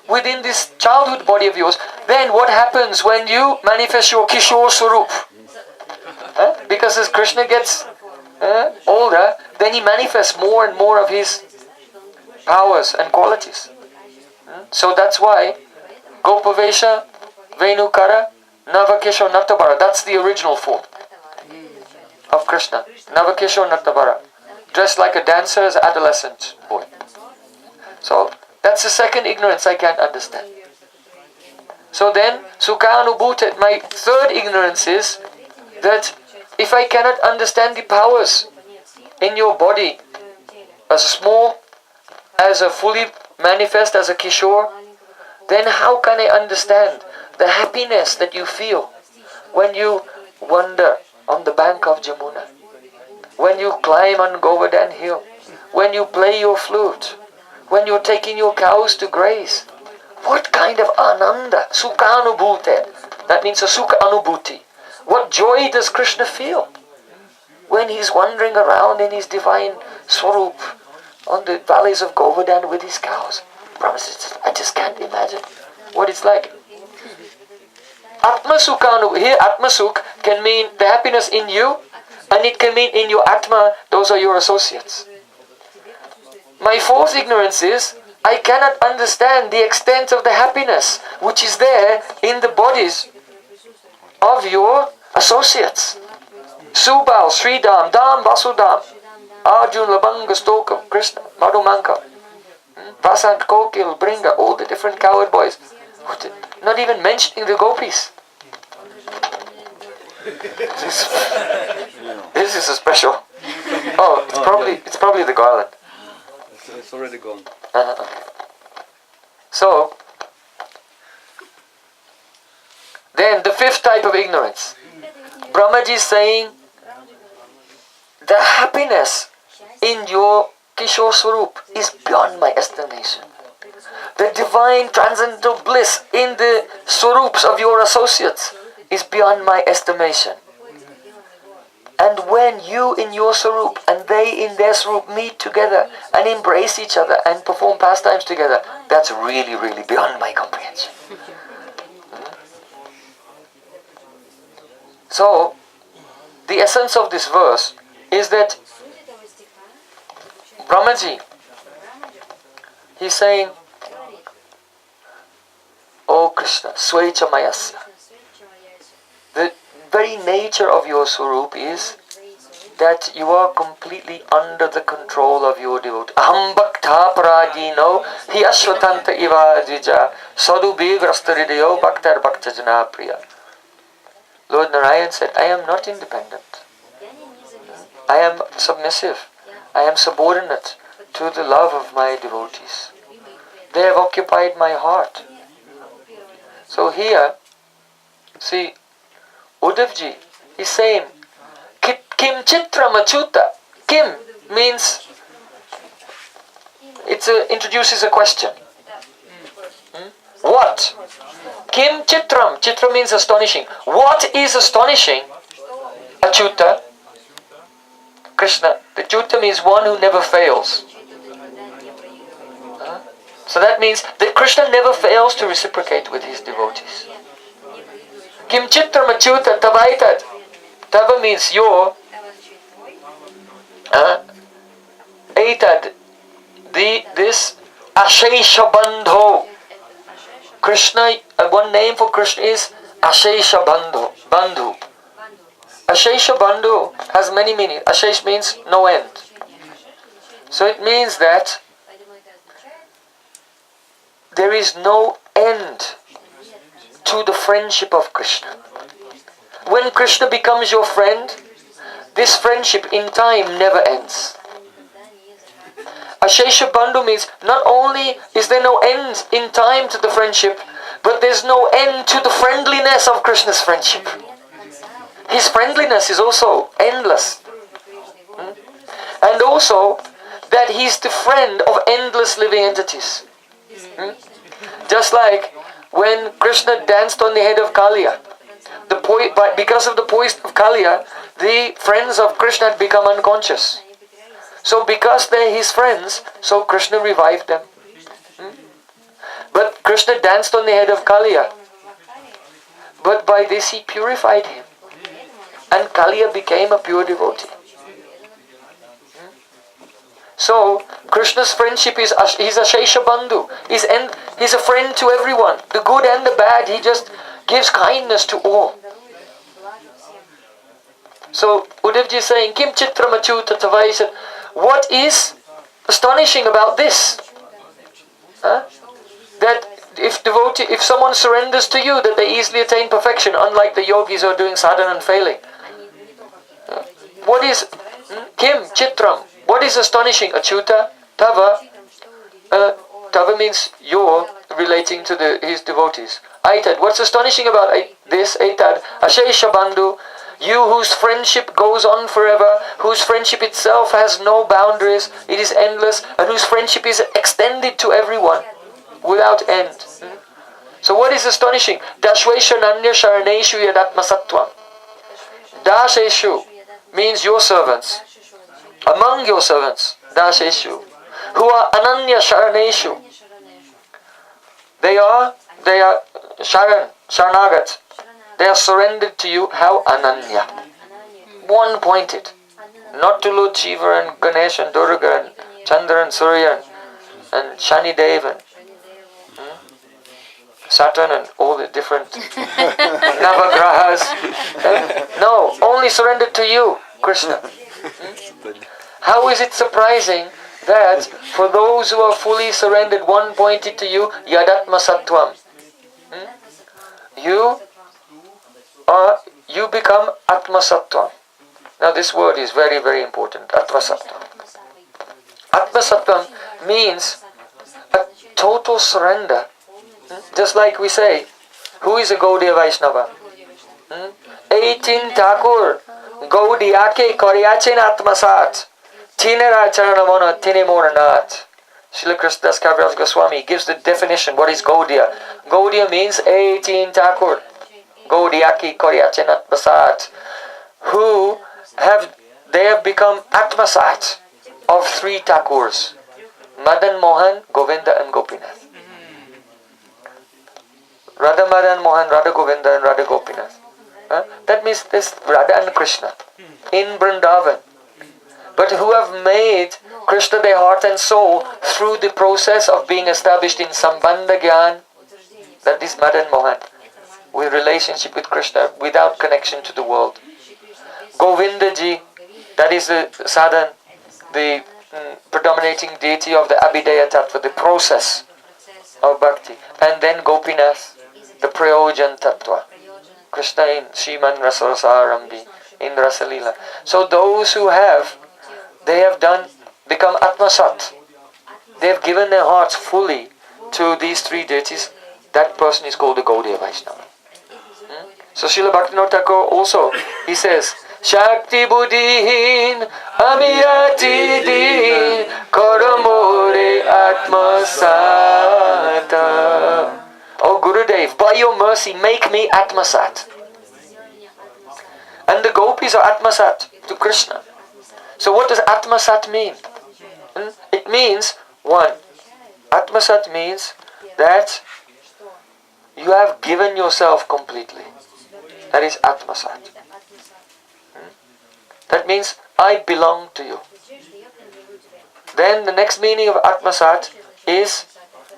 within this childhood body of yours, then what happens when you manifest your Kishore Swarup? Because as Krishna gets older, then he manifests more and more of his powers and qualities. So that's why Gopavesha, Venukara, Navakesho Nattabara, that's the original form of Krishna. Navakesho Nattabara, dressed like a dancer as an adolescent boy. So that's the second ignorance I can't understand. So then, Sukhanubhuta, my third ignorance is that if I cannot understand the powers in your body as small, as a fully manifest as a Kishore, then how can I understand the happiness that you feel when you wander on the bank of Jamuna, when you climb on Govardhan Hill, when you play your flute, when you're taking your cows to graze? What kind of ananda, sukhanubhute, that means a sukha anubhuti. What joy does Krishna feel when he's wandering around in his divine swarup on the valleys of Govardhan with his cows? I just can't imagine what it's like. Atma Sukhanu, here Atma Sukh can mean the happiness in you, and it can mean in your Atma, those are your associates. My fourth ignorance is, I cannot understand the extent of the happiness which is there in the bodies of your associates. Subal, Sridham, Dham, Vasudham, Arjun, Labanga, Stokam, Krishna, Madhumanka, Vasant, Kokil, Bringa, all the different cowherd boys. Not even mentioning the gopis. This is a special. Oh, it's probably the garland. It's already gone. Okay. So, then the fifth type of ignorance. Brahmaji is saying, the happiness in your Kishore Swarup is beyond my estimation. The divine transcendental bliss in the Swarups of your associates is beyond my estimation. And when you in your Swarup and they in their Swarup meet together and embrace each other and perform pastimes together, that's really, really beyond my comprehension. So, the essence of this verse is that Brahmaji, he's saying, "O Krishna, Svecha Mayasya." The very nature of your Swarup is that you are completely under the control of your devotee. Aham bhaktha paragino hi ashvatanta iva dvija sadhu begrastaridayo bhaktar bhaktajana priya. Lord Narayan said, I am not independent. I am submissive. I am subordinate to the love of my devotees. They have occupied my heart. So here, see, Uddhavji is saying, Kim Chitra Machuta. Kim means, it introduces a question. What? Kim Chitram. Chitra means astonishing. What is astonishing? Achuta. Krishna. The Chuta means one who never fails. So that means that Krishna never fails to reciprocate with his devotees. Kim Chitram Achuta Tavaitad. Tava means your. Aitad. This Ashesha Bandho. Krishna, one name for Krishna is Ashesha Bandhu. Ashesha Bandhu has many meanings. Ashesh means no end. So it means that there is no end to the friendship of Krishna. When Krishna becomes your friend, this friendship in time never ends. Ashesha Bandhu means not only is there no end in time to the friendship, but there's no end to the friendliness of Krishna's friendship. His friendliness is also endless. And also that he's the friend of endless living entities. Just like when Krishna danced on the head of Kaliya, because of the poison of Kaliya, the friends of Krishna had become unconscious. So because they're his friends, so Krishna revived them. But Krishna danced on the head of Kaliya. But by this he purified him. And Kaliya became a pure devotee. So Krishna's friendship is he's a Shesha Bandhu. He's a friend to everyone. The good and the bad, he just gives kindness to all. So Uddhavji is saying, Kim Chitra Machuta Tavai said, what is astonishing about this? That if someone surrenders to you, that they easily attain perfection, unlike the yogis who are doing sadhana and failing. What is Kim Chitram? What is astonishing? Achuta, Tava. Tava means you're relating to his devotees. Aitad. What's astonishing about this? Aitad. Ashesha Bandhu. You whose friendship goes on forever, whose friendship itself has no boundaries, it is endless, and whose friendship is extended to everyone without end. So what is astonishing? Dashvesha Nanya Sharaneshu Yadatma Sattvam. Dasheshu means your servants. Among your servants, Dasheshu, who are Ananya Sharaneshu. They are Sharanagat. They are surrendered to you. How? Ananya. One-pointed. Not to Lord Shiva and Ganesh and Durga and Chandra and Surya and Shani Dev and Saturn and all the different Navagrahas. No, only surrendered to you, Krishna. How is it surprising that for those who are fully surrendered, one-pointed to you, Yadatma Sattvam, you become Atma Sattvam. Now this word is very, very important, Atma Sattvam. Atma Sattvam means a total surrender. Just like we say, who is a Gaudiya Vaishnava? 18 Thakur, Gaudiyake Koryachin Atmasat, Tinera Charanamona Tinemoranat. Srila Krishnadas Kaviraj Goswami gives the definition. What is Gaudiya? Gaudiya means 18 Thakur. Gaudiyaki Koryachin Atmasat. They have become Atmasat of 3 Thakurs. Madan Mohan, Govinda and Gopinath. Radha Madan Mohan, Radha Govinda and Radha Gopinath. That that means this Radha and Krishna in Vrindavan, but who have made Krishna their heart and soul through the process of being established in Sambandha Gyan, that is Madan Mohan, with relationship with Krishna without connection to the world. Govindaji, that is the sadhan, the predominating deity of the Abhidaya Tattva, the process of bhakti. And then Gopinath, the Prayojan Tattva, Krishna in Sriman Rasarambi, in Rasalila. So those who have, they have become Atmasat. They have given their hearts fully to these three deities. That person is called the Gaudiya Vaishnava. So Srila Bhaktivinoda Thakur also, he says, Shakti Buddhihin Amiyati Din Karamore Atmasata. Oh Gurudev, by your mercy, make me Atmasat. And the gopis are Atmasat to Krishna. So what does Atmasat mean? It means, one, Atmasat means that you have given yourself completely. That is Atmasat. That means I belong to you. Then the next meaning of Atmasat is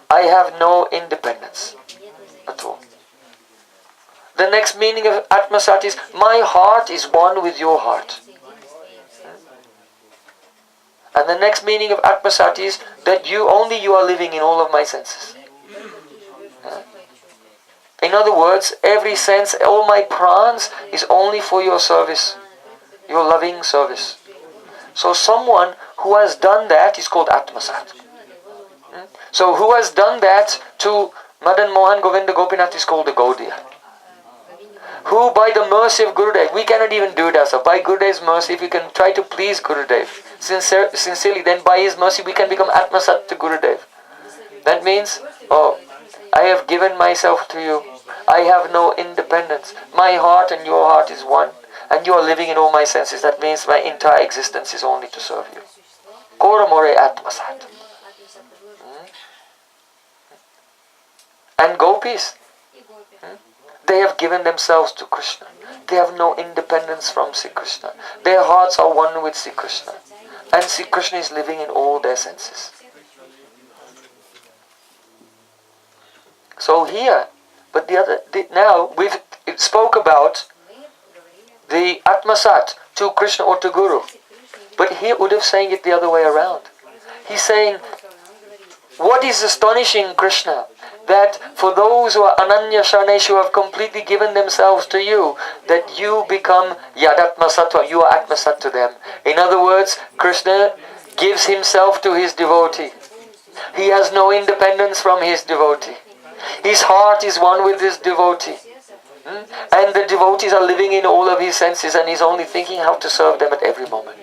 I have no independence at all. The next meaning of Atmasat is my heart is one with your heart. And the next meaning of Atmasat is that you are living in all of my senses. In other words, every sense, all my prans is only for your service, your loving service. So someone who has done that is called Atmasat. So who has done that to Madan Mohan Govinda Gopinath is called the Gaudiya. Who by the mercy of Gurudev, we cannot even do it ourselves. By Gurudev's mercy, if we can try to please Gurudev sincerely, then by his mercy we can become Atmasat to Gurudev. That means, I have given myself to you. I have no independence. My heart and your heart is one. And you are living in all my senses. That means my entire existence is only to serve you. Koramore Atmasat. And gopis, they have given themselves to Krishna. They have no independence from Sri Krishna. Their hearts are one with Sri Krishna. And Sri Krishna is living in all their senses. So here, but now we've spoke about the Atmasat to Krishna or to Guru. But here Uddhav is saying it the other way around. He's saying, what is astonishing Krishna? That for those who are Ananya Sharaneshu, who have completely given themselves to you, that you become Yadatmasatva, you are Atmasat to them. In other words, Krishna gives himself to his devotee. He has no independence from his devotee. His heart is one with his devotee. And the devotees are living in all of his senses and he's only thinking how to serve them at every moment.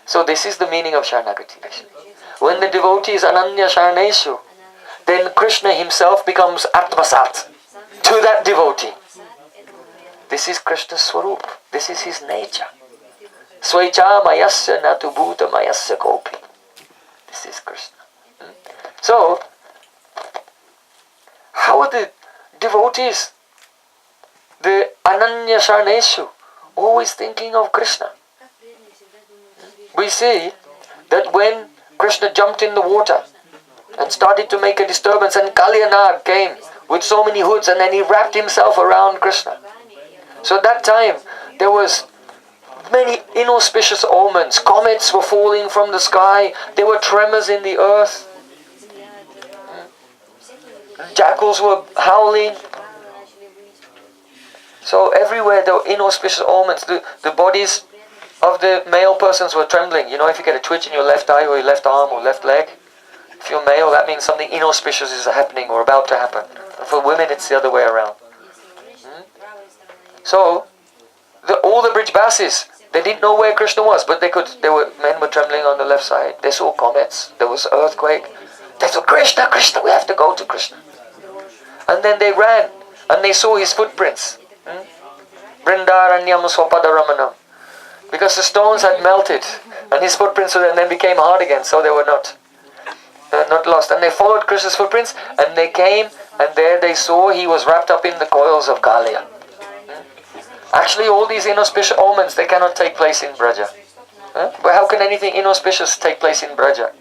So this is the meaning of Saranagati. When the devotee is Ananya Sharaneshu, then Krishna himself becomes Atmasat to that devotee. This is Krishna's Swarup. This is his nature. Swaicha mayasya natu bhuta mayasya kopi. This is Krishna. So, how are the devotees, the Ananya Sharaneshu, always thinking of Krishna? We see that when Krishna jumped in the water and started to make a disturbance, and Kalyanag came with so many hoods and then he wrapped himself around Krishna. So at that time there was many inauspicious omens. Comets were falling from the sky. There were tremors in the earth. Jackals were howling. So everywhere there were inauspicious omens. The bodies of the male persons were trembling. You know, if you get a twitch in your left eye or your left arm or left leg, if you're male, that means something inauspicious is happening or about to happen. And for women, it's the other way around. So, all the Brijbasis, they didn't know where Krishna was, but men were trembling on the left side. They saw comets. There was earthquake. They thought, Krishna, Krishna, we have to go to Krishna. And then they ran, and they saw his footprints. Brindaranyam Swapadaramanam. Because the stones had melted, and his footprints then became hard again, so they were not lost. And they followed Krishna's footprints, and they came, and there they saw he was wrapped up in the coils of Kaliya. Actually, all these inauspicious omens, they cannot take place in Braja. But how can anything inauspicious take place in Braja?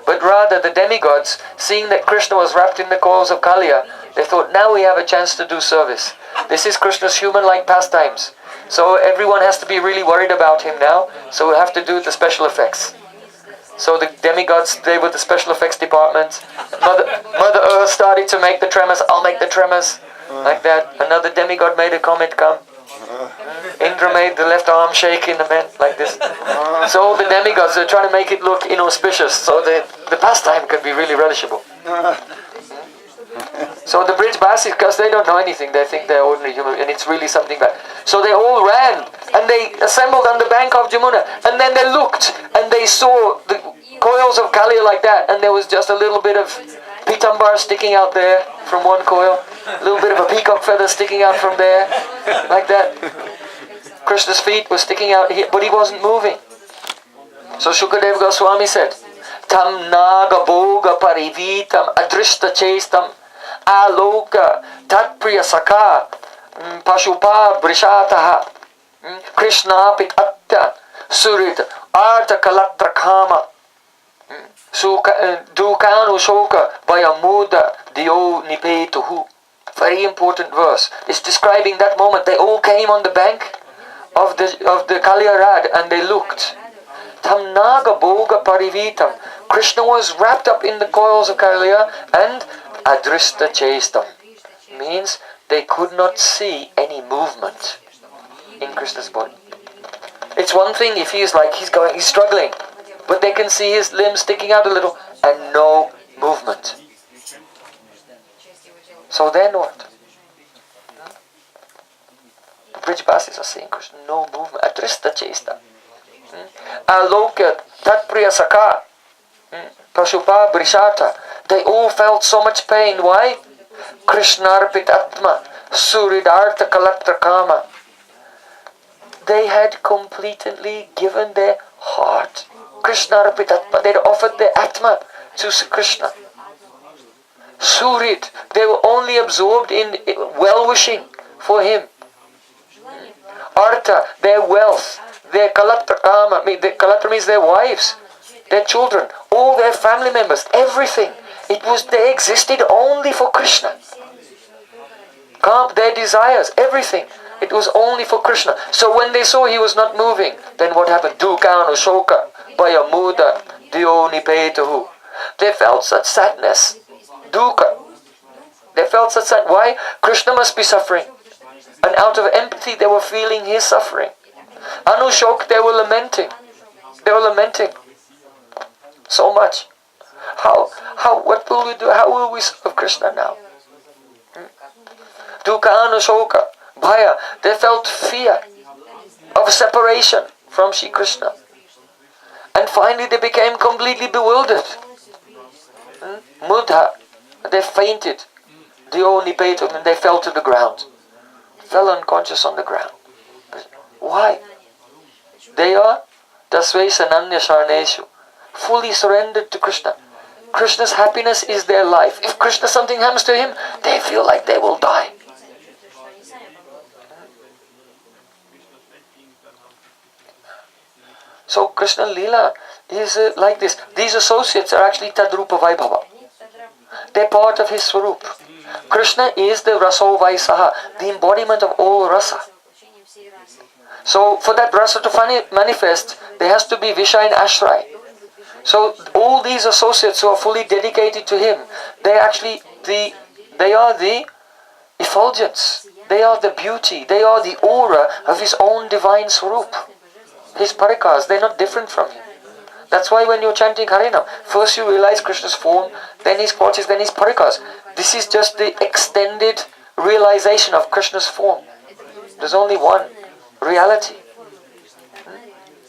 But rather, the demigods, seeing that Krishna was wrapped in the coils of Kaliya, they thought, now we have a chance to do service. This is Krishna's human-like pastimes. So everyone has to be really worried about him now, so we have to do the special effects. So the demigods, they were the special effects department. Mother Earth started to make the tremors, I'll make the tremors. Like that. Another demigod made a comet come. Indra made the left arm shake in the men, like this. So all the demigods are trying to make it look inauspicious, so the pastime can be really relishable. So the Brij Basis, because they don't know anything, they think they're ordinary human, and it's really something bad. So they all ran, and they assembled on the bank of Jamuna, and then they looked, and they saw the coils of Kaliya like that, and there was just a little bit of pitambar sticking out there from one coil, a little bit of a peacock feather sticking out from there, like that. Krishna's feet were sticking out here, but he wasn't moving. So Shukadeva Goswami said, Tam naga boga parivitam adrishta chestam aloka tatpriya saka pashupa brishataha Krishna pit atta surit arta kalatra kama dukanu shoka vayamuda dio nipetuhu. Very important verse. It's describing that moment. They all came on the bank of the Kaliya Rad, and they looked. Tam naga boga parivitam. Krishna was wrapped up in the coils of Kaliya, and adrista chestam means they could not see any movement in Krishna's body. It's one thing if he's struggling, but they can see his limbs sticking out a little and no movement. So then what? The Brij Basis are saying Krishna, no movement. Adrista chesta. Aloka tatpriya saka. Pashupa brishata. They all felt so much pain. Why? Krishnarpit atma. Suridartha kalatra kama. They had completely given their heart. Krishnarpit atma. They had offered their atma to Krishna. Surit, they were only absorbed in well-wishing for him. Artha, their wealth, their kalatra kama, kalatra means their wives, their children, all their family members, everything. They existed only for Krishna. Their desires, everything. It was only for Krishna. So when they saw he was not moving, then what happened? Dukanu shoka, vayamuda, dio nipetuhu. They felt such sadness. Dukkha. They felt such sad. Why? Krishna must be suffering. And out of empathy they were feeling his suffering. Anushok, they were lamenting. They were lamenting so much. What will we do? How will we serve Krishna now? Dukkha Anushoka, Bhaya, they felt fear of separation from Shri Krishna. And finally they became completely bewildered. Mudha, they fainted. Dio nipetum, and they fell to the ground. Fell unconscious on the ground. Why? They are Dasvesananya Sharneshu, fully surrendered to Krishna. Krishna's happiness is their life. If Krishna something happens to him, they feel like they will die. So Krishna Leela is like this. These associates are actually Tadrupa Vaibhava. They're part of his Swarup. Krishna is the Raso Vaisaha, the embodiment of all rasa. So for that rasa to manifest, there has to be Visha and Ashray. So all these associates who are fully dedicated to him, they are the effulgence, they are the beauty, they are the aura of his own divine Swarup. His parikas, they're not different from him. That's why when you're chanting Harinam, first you realize Krishna's form, then his qualities, then his parikas. This is just the extended realization of Krishna's form. There's only one reality.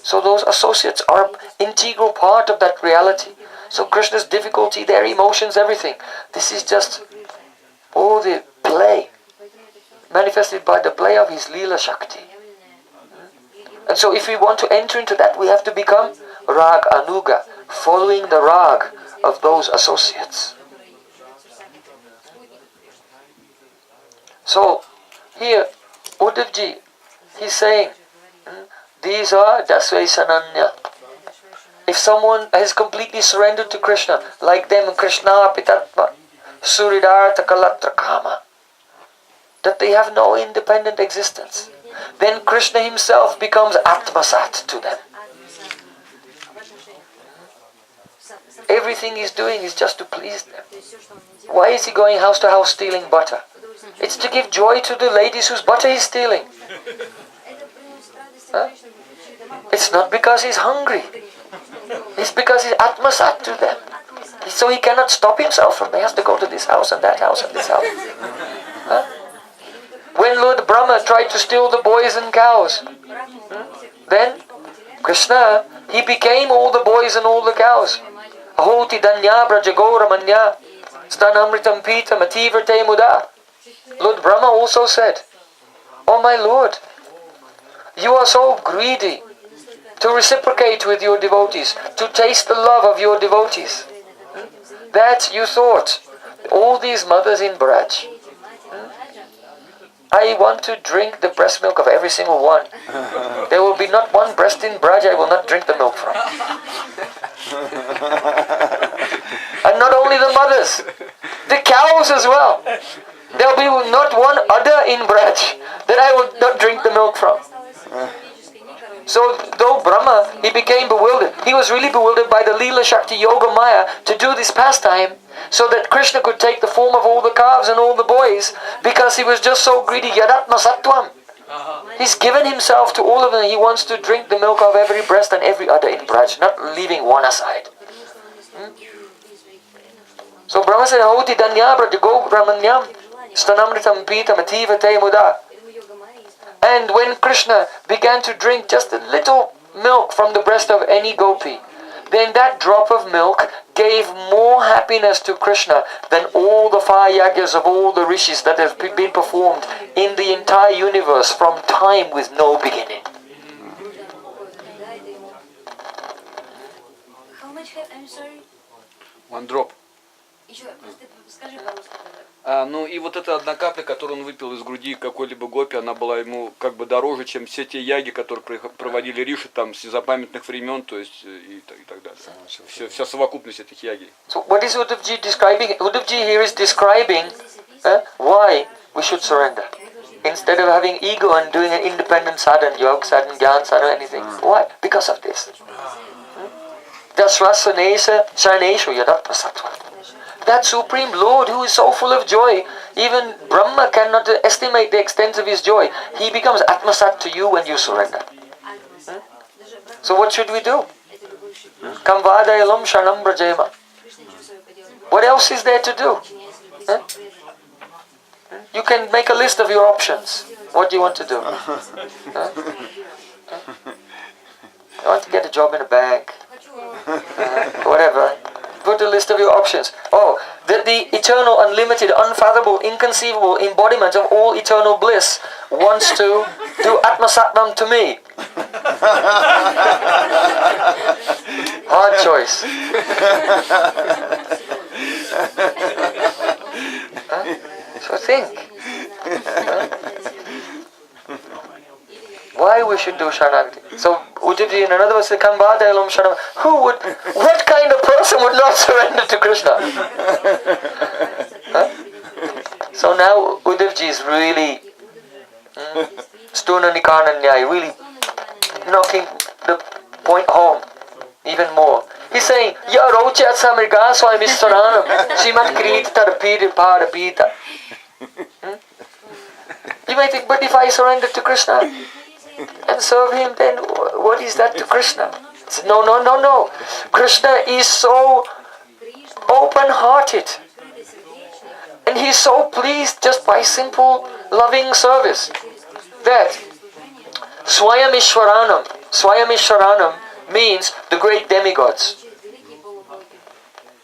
So those associates are an integral part of that reality. So Krishna's difficulty, their emotions, everything. This is just all the play, manifested by the play of his Leela Shakti. And so if we want to enter into that, we have to become Rag Anuga, following the Rag of those associates. So, here, Uddhavji He's saying, these are Dasvaisananya. If someone has completely surrendered to Krishna, like them, Krishna Pitatma, Suridartha Kalatra Kama, that they have no independent existence, then Krishna himself becomes Atmasat to them. Everything he's doing is just to please them. Why is he going house to house stealing butter? It's to give joy to the ladies whose butter he's stealing. Huh? It's not because he's hungry. It's because he's Atmasat to them. So he cannot stop himself from, he has to go to this house and that house and this house. Huh? When Lord Brahma tried to steal the boys and cows, then Krishna, he became all the boys and all the cows. Ahoti danya brajagora manya stanamritam pita mativarte muda. Lord Brahma also said, "Oh my Lord, you are so greedy to reciprocate with your devotees, to taste the love of your devotees, that you thought, all these mothers in Braj, I want to drink the breast milk of every single one. There will be not one breast in Braj I will not drink the milk from. And not only the mothers, the cows as well. There will be not one udder in Braj that I will not drink the milk from." So though Brahma, he became bewildered. He was really bewildered by the Leela Shakti Yoga Maya to do this pastime so that Krishna could take the form of all the calves and all the boys, because he was just so greedy. Yadatma Sattvam. He's given himself to all of them. He wants to drink the milk of every breast and every udder in Braj, not leaving one aside. So Brahma said, "Hoti danya brajago brahmanyam stanamritam pita mativa te muda." And when Krishna began to drink just a little milk from the breast of any gopi, then that drop of milk gave more happiness to Krishna than all the fire yagyas of all the rishis that have been performed in the entire universe from time with no beginning. How much I'm sorry? One drop. Еще скажи, пожалуйста. Ну и вот эта одна капля, которую он выпил из груди какой-либо гопи, она была ему как бы дороже, чем все те яги, которые проводили риши там с незапамятных времен, то есть и так далее. Вся совокупность этих ягий. So what is Uddhavji describing? Uddhavji here is describing why we should surrender. Instead of having ego and doing an independent sadhana, yoga sadhana, jnana sadhana, anything. Why? Because of this. Dasvasanesa sarneshu yadatma sattva. That Supreme Lord who is so full of joy, even Brahma cannot estimate the extent of his joy. He becomes Atmasat to you when you surrender. So what should we do? Kamvadayalam Shanam Brajema. What else is there to do? You can make a list of your options. What do you want to do? You want to get a job in a bank? Whatever. Put a list of your options. Oh, the eternal, unlimited, unfathomable, inconceivable embodiment of all eternal bliss wants to do Atmasatvam to me. Hard choice. So think. Why we should do Saranagati? So Uddhavji in another verse said, "Kambadayalam Sharanam." What kind of person would not surrender to Krishna? So now Uddhavji is really Stuna Nikananyai, really knocking the point home even more. He's saying, "Ya Rochat Samirga Swami Saranam Shimat Krita Tarpiri Parapita." You may think, but if I surrender to Krishna and serve him, then what is that to Krishna? No. Krishna is so open-hearted, and he's so pleased just by simple loving service that Swayamishwaranam means the great demigods.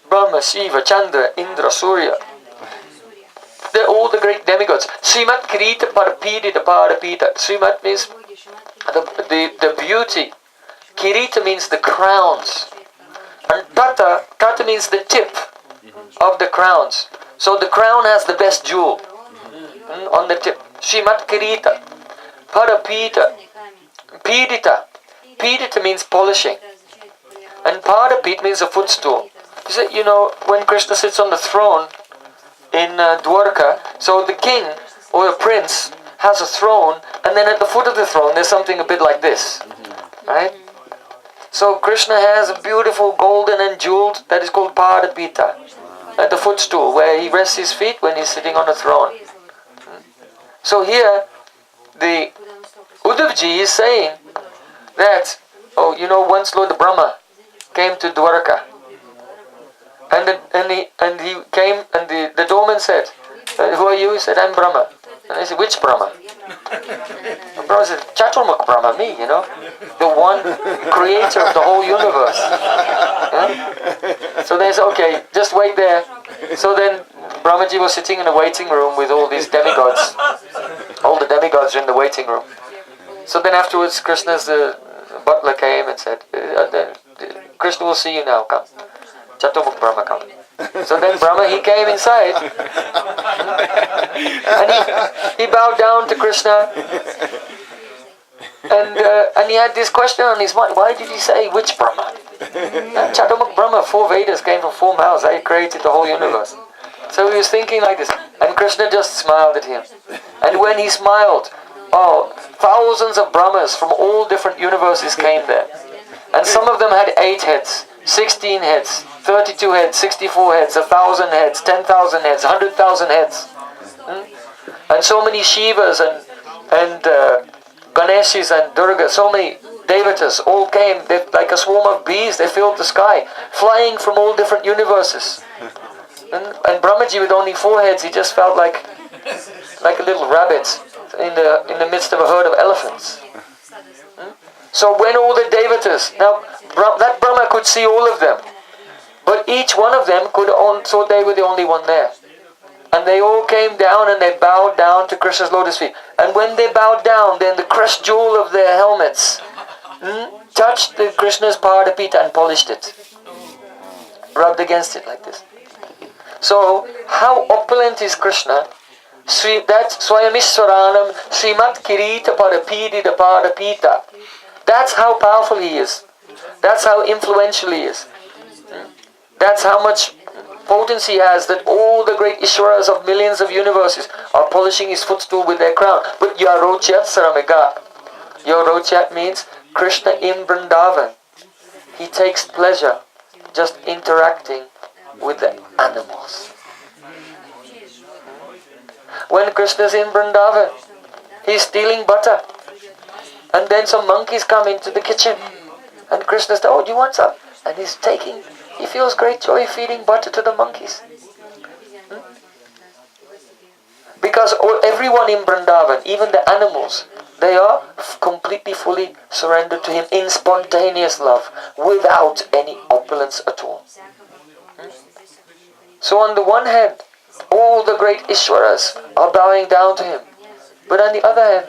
Brahma, Shiva, Chandra, Indra, Surya. They're all the great demigods. Srimat Kirita Parapidita Parapita. Srimat means the beauty. Kirita means the crowns. And Tata means the tip of the crowns. So the crown has the best jewel on the tip. Srimat Kirita Padapita. Pidita. Pidita means polishing. And Padapit means a footstool. You know, when Krishna sits on the throne in Dwarka, so the king or a prince has a throne, and then at the foot of the throne there's something a bit like this. Right? So Krishna has a beautiful golden and jeweled, that is called Padapita, at the footstool, where he rests his feet when he's sitting on a throne. So here, the Uddhavji is saying that, once Lord Brahma came to Dwarka, and he came, and the doorman said, "Who are you?" He said, "I'm Brahma." And I said, "Which Brahma?" And Brahma said, "Chaturmukh Brahma, me, the one creator of the whole universe." Yeah? So they said, "Okay, just wait there." So then Brahmaji was sitting in a waiting room with all these demigods. All the demigods are in the waiting room. So then afterwards Krishna's butler came and said, "Krishna will see you now, come." Chaturmukh Brahma, come. So then Brahma, he came inside and he bowed down to Krishna, and he had this question on his mind. Why did he say which Brahma? Chaturmukh Brahma, 4 Vedas came from 4 mouths. They created the whole universe. So he was thinking like this, and Krishna just smiled at him. And when he smiled, thousands of Brahmas from all different universes came there. And some of them had 8 heads, 16 heads, 32 heads, 64 heads, 1,000 heads, 10,000 heads, 100,000 heads. And so many Shivas and Ganeshis and Durga, so many Devatas all came. Like a swarm of bees, they filled the sky, flying from all different universes. And Brahmaji with only 4 heads, he just felt like a little rabbit in the midst of a herd of elephants. So when all the Devatas, now that Brahma could see all of them, but each one of them so they were the only one there. And they all came down and they bowed down to Krishna's lotus feet. And when they bowed down, then the crushed jewel of their helmets touched the Krishna's Padapita and polished it. Rubbed against it like this. So, how opulent is Krishna? That's Swayamishwaranam Srimat Kirita Parapidita Padapita. That's how powerful he is. That's how influential he is. That's how much potency he has, that all the great Ishwaras of millions of universes are polishing his footstool with their crown. But Yarochayat Saranagati. Yarochayat means Krishna in Vrindavan. He takes pleasure just interacting with the animals. When Krishna's in Vrindavan, he's stealing butter. And then some monkeys come into the kitchen. And Krishna says, "Oh, do you want some?" And he feels great joy feeding butter to the monkeys. Because everyone in Vrindavan, even the animals, they are completely, fully surrendered to him in spontaneous love, without any opulence at all. So on the one hand, all the great Ishwaras are bowing down to him. But on the other hand,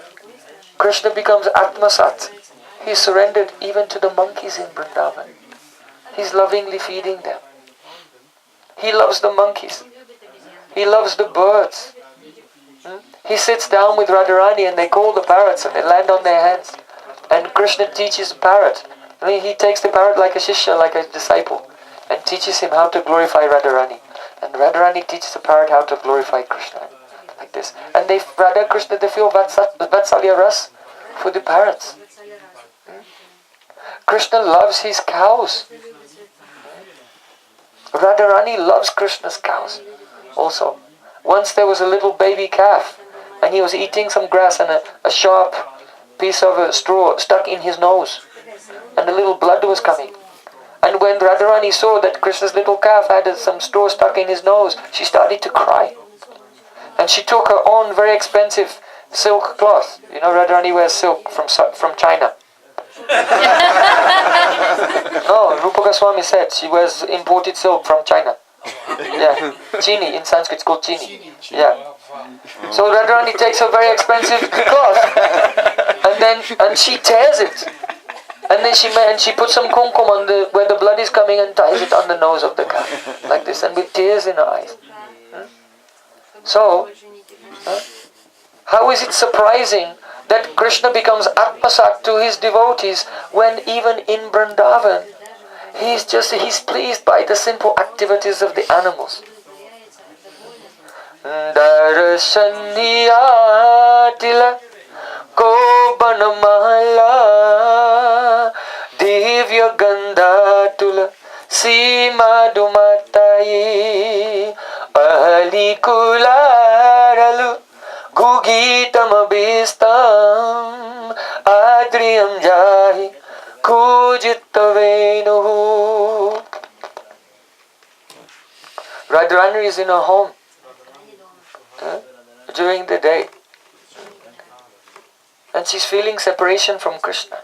Krishna becomes Atmasat. He's surrendered even to the monkeys in Vrindavan. He's lovingly feeding them. He loves the monkeys. He loves the birds. He sits down with Radharani and they call the parrots and they land on their heads. And Krishna teaches the parrot. He takes the parrot like a shishya, like a disciple, and teaches him how to glorify Radharani. And Radharani teaches the parrot how to glorify Krishna. Like this. And Radha Krishna, they feel Vatsalya Ras for the parrots. Krishna loves his cows. Radharani loves Krishna's cows also. Once there was a little baby calf and he was eating some grass and a sharp piece of a straw stuck in his nose and a little blood was coming. And when Radharani saw that Krishna's little calf had some straw stuck in his nose, she started to cry. And she took her own very expensive silk cloth. You know, Radharani wears silk from China. No, Rupa Goswami said she wears imported silk from China. Yeah, chini, in Sanskrit it's called chini. Yeah. So Radharani takes a very expensive cloth and she tears it. And then she puts some kumkum on where the blood is coming and ties it on the nose of the cow. Like this, and with tears in her eyes. So, how is it surprising that Krishna becomes Atmasat to his devotees when even in Vrindavan he's pleased by the simple activities of the animals. Darashaniyatila ko banamala divya gandhatula sima dumatai ahali kularalu gugitamabhistam adriyam jahi kujitavenu. Radharani is in her home during the day, and she's feeling separation from Krishna.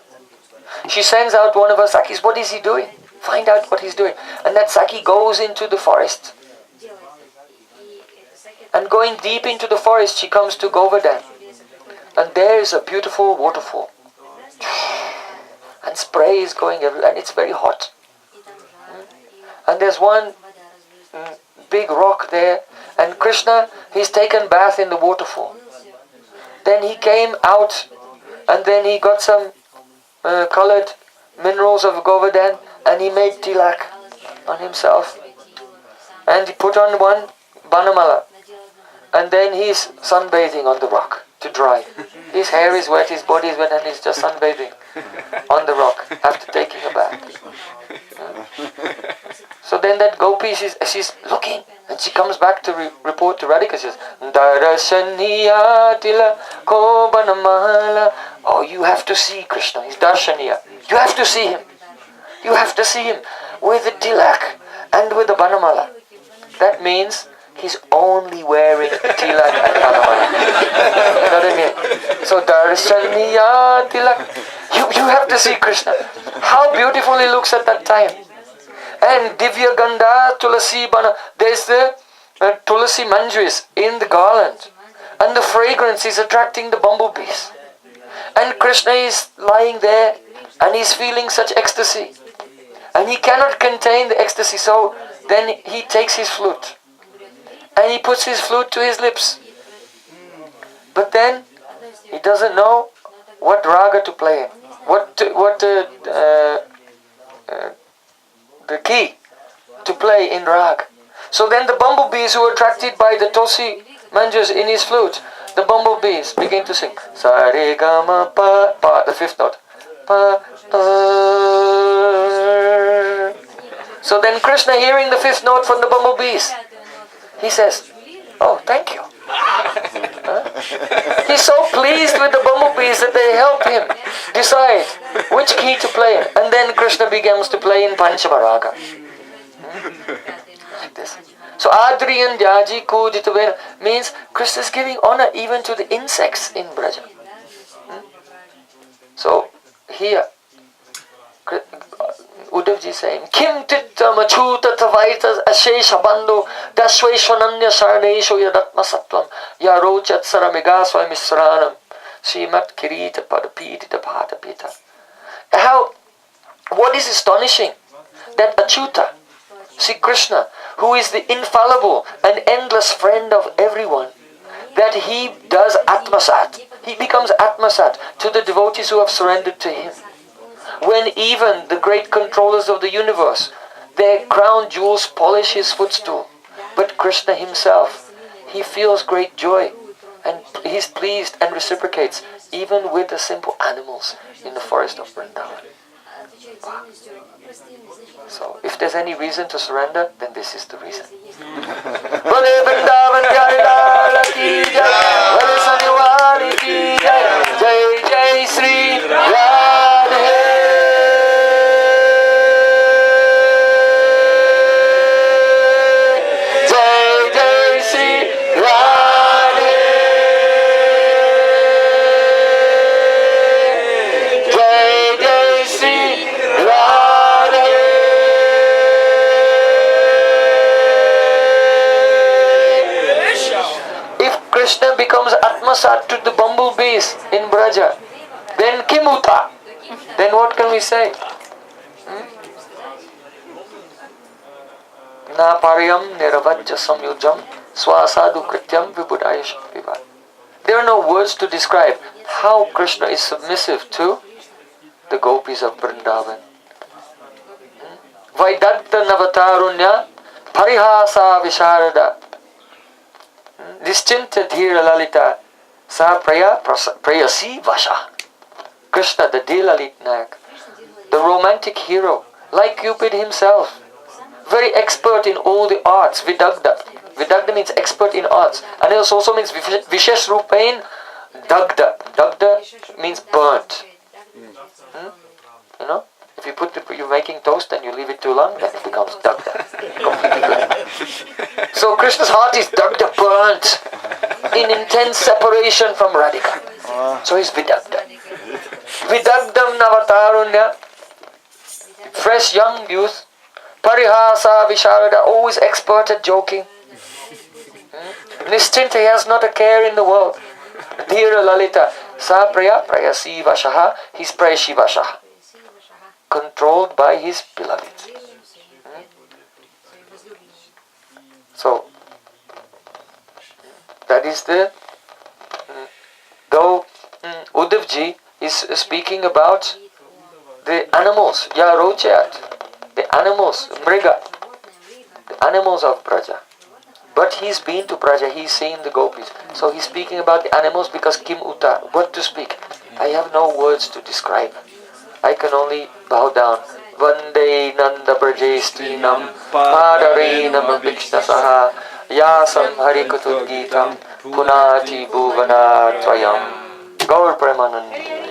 She sends out one of her Sakis. What is he doing? Find out what he's doing. And that Saki goes into the forest. And going deep into the forest, she comes to Govardhan. And there is a beautiful waterfall. And spray is going everywhere, and it's very hot. And there's one big rock there, and Krishna, he's taken bath in the waterfall. Then he came out, and then he got some colored minerals of Govardhan, and he made tilak on himself. And he put on one banamala, and then he's sunbathing on the rock to dry. His hair is wet, his body is wet, and he's just sunbathing on the rock after taking a bath. So then that gopi, she's looking, and she comes back to report to Radhika. She says, Darashaniya tila ko banamala. Oh, you have to see Krishna. He's Darshaniya. You have to see him. You have to see him with the tilak and with the banamala. That means he's only wearing tilak and banamala. You know what I mean? So Darshaniya tilak. You have to see Krishna. How beautiful he looks at that time. And Divya Gandha Tulasi Bana. There's the Tulasi Manjuris in the garland. And the fragrance is attracting the bumblebees. And Krishna is lying there and he's feeling such ecstasy. And he cannot contain the ecstasy, so then he takes his flute. And he puts his flute to his lips. But then he doesn't know what raga to play in. The key to play in rag. So then the bumblebees who are attracted by the Tulsi Manjus in his flute, the bumblebees begin to sing. Sa re ga ma pa, pa, the fifth note. Pa, pa. So then Krishna, hearing the fifth note from the bumblebees, he says, oh, thank you. He's so pleased with the bumblebees that they help him decide which key to play in. And then Krishna begins to play in Panchamaraga. Like this. So Adriyan Jaji Kujitavena means Krishna is giving honor even to the insects in Braja. So here Uddhavji is saying, Kim titta machuta tavaita ashesha bandhu dasveshwananya sarnesho yadatma sattvam yarochat saramiga swamisranam srimat kirita padapita padapita. What is astonishing that Achyuta, Sri Krishna, who is the infallible and endless friend of everyone, that he does Atmasat. He becomes Atmasat to the devotees who have surrendered to him. When even the great controllers of the universe, their crown jewels polish his footstool. But Krishna himself, he feels great joy and he's pleased and reciprocates even with the simple animals in the forest of Vrindavan. Wow. So, if there's any reason to surrender, then this is the reason. Bole Vrindavan Jai Lala Ki Jai, Bole Saniwali Ki Jai, Jai Jai Sri Radhe. Jai Jai Sri Radhe. Jai Jai Sri Radhe. If Krishna becomes Atmasat to the bumblebees in Braja, then Kimuta. Then what can we say? Na pariyam niravajja samyujam swasadu krityam vibudayasham vivad. There are no words to describe how Krishna is submissive to the gopis of Vrindavan. Vaidagta Navatarunya Parihasa Visharada Nischinta Dhira Lalita Sa Prayasi Vasha. Krishna, the Dilalit Nayak, the romantic hero, like Cupid himself, very expert in all the arts. Vidagda. Vidagda means expert in arts. And it also means Vishesh Rupain Dagda. Dagda means burnt. You know? If you you're making toast and you leave it too long, then it becomes Dagda. So Krishna's heart is Dagda, burnt in intense separation from Radhika. So he's Vidagda. Vidagdam Navatarunya, fresh young youth. Parihasa Visharada, always expert at joking. Nischinta, he has not a care in the world. Dhira Lalita, Sa Prayasi Vashaha, he's Prayashi Vashaha, controlled by his beloved. So, that is though Uddhavji is speaking about the animals, Yarochat, the animals, Mriga, the animals of Braja. But he's been to Braja, he's seen the gopis. So he's speaking about the animals because Kim Uta, what to speak? I have no words to describe. I can only bow down. Vande Nanda Brajestinam Padarenam Vikshnasaha Yasam Harikutudgitam Punati Bhuvana Trayam Gaur Premanandi.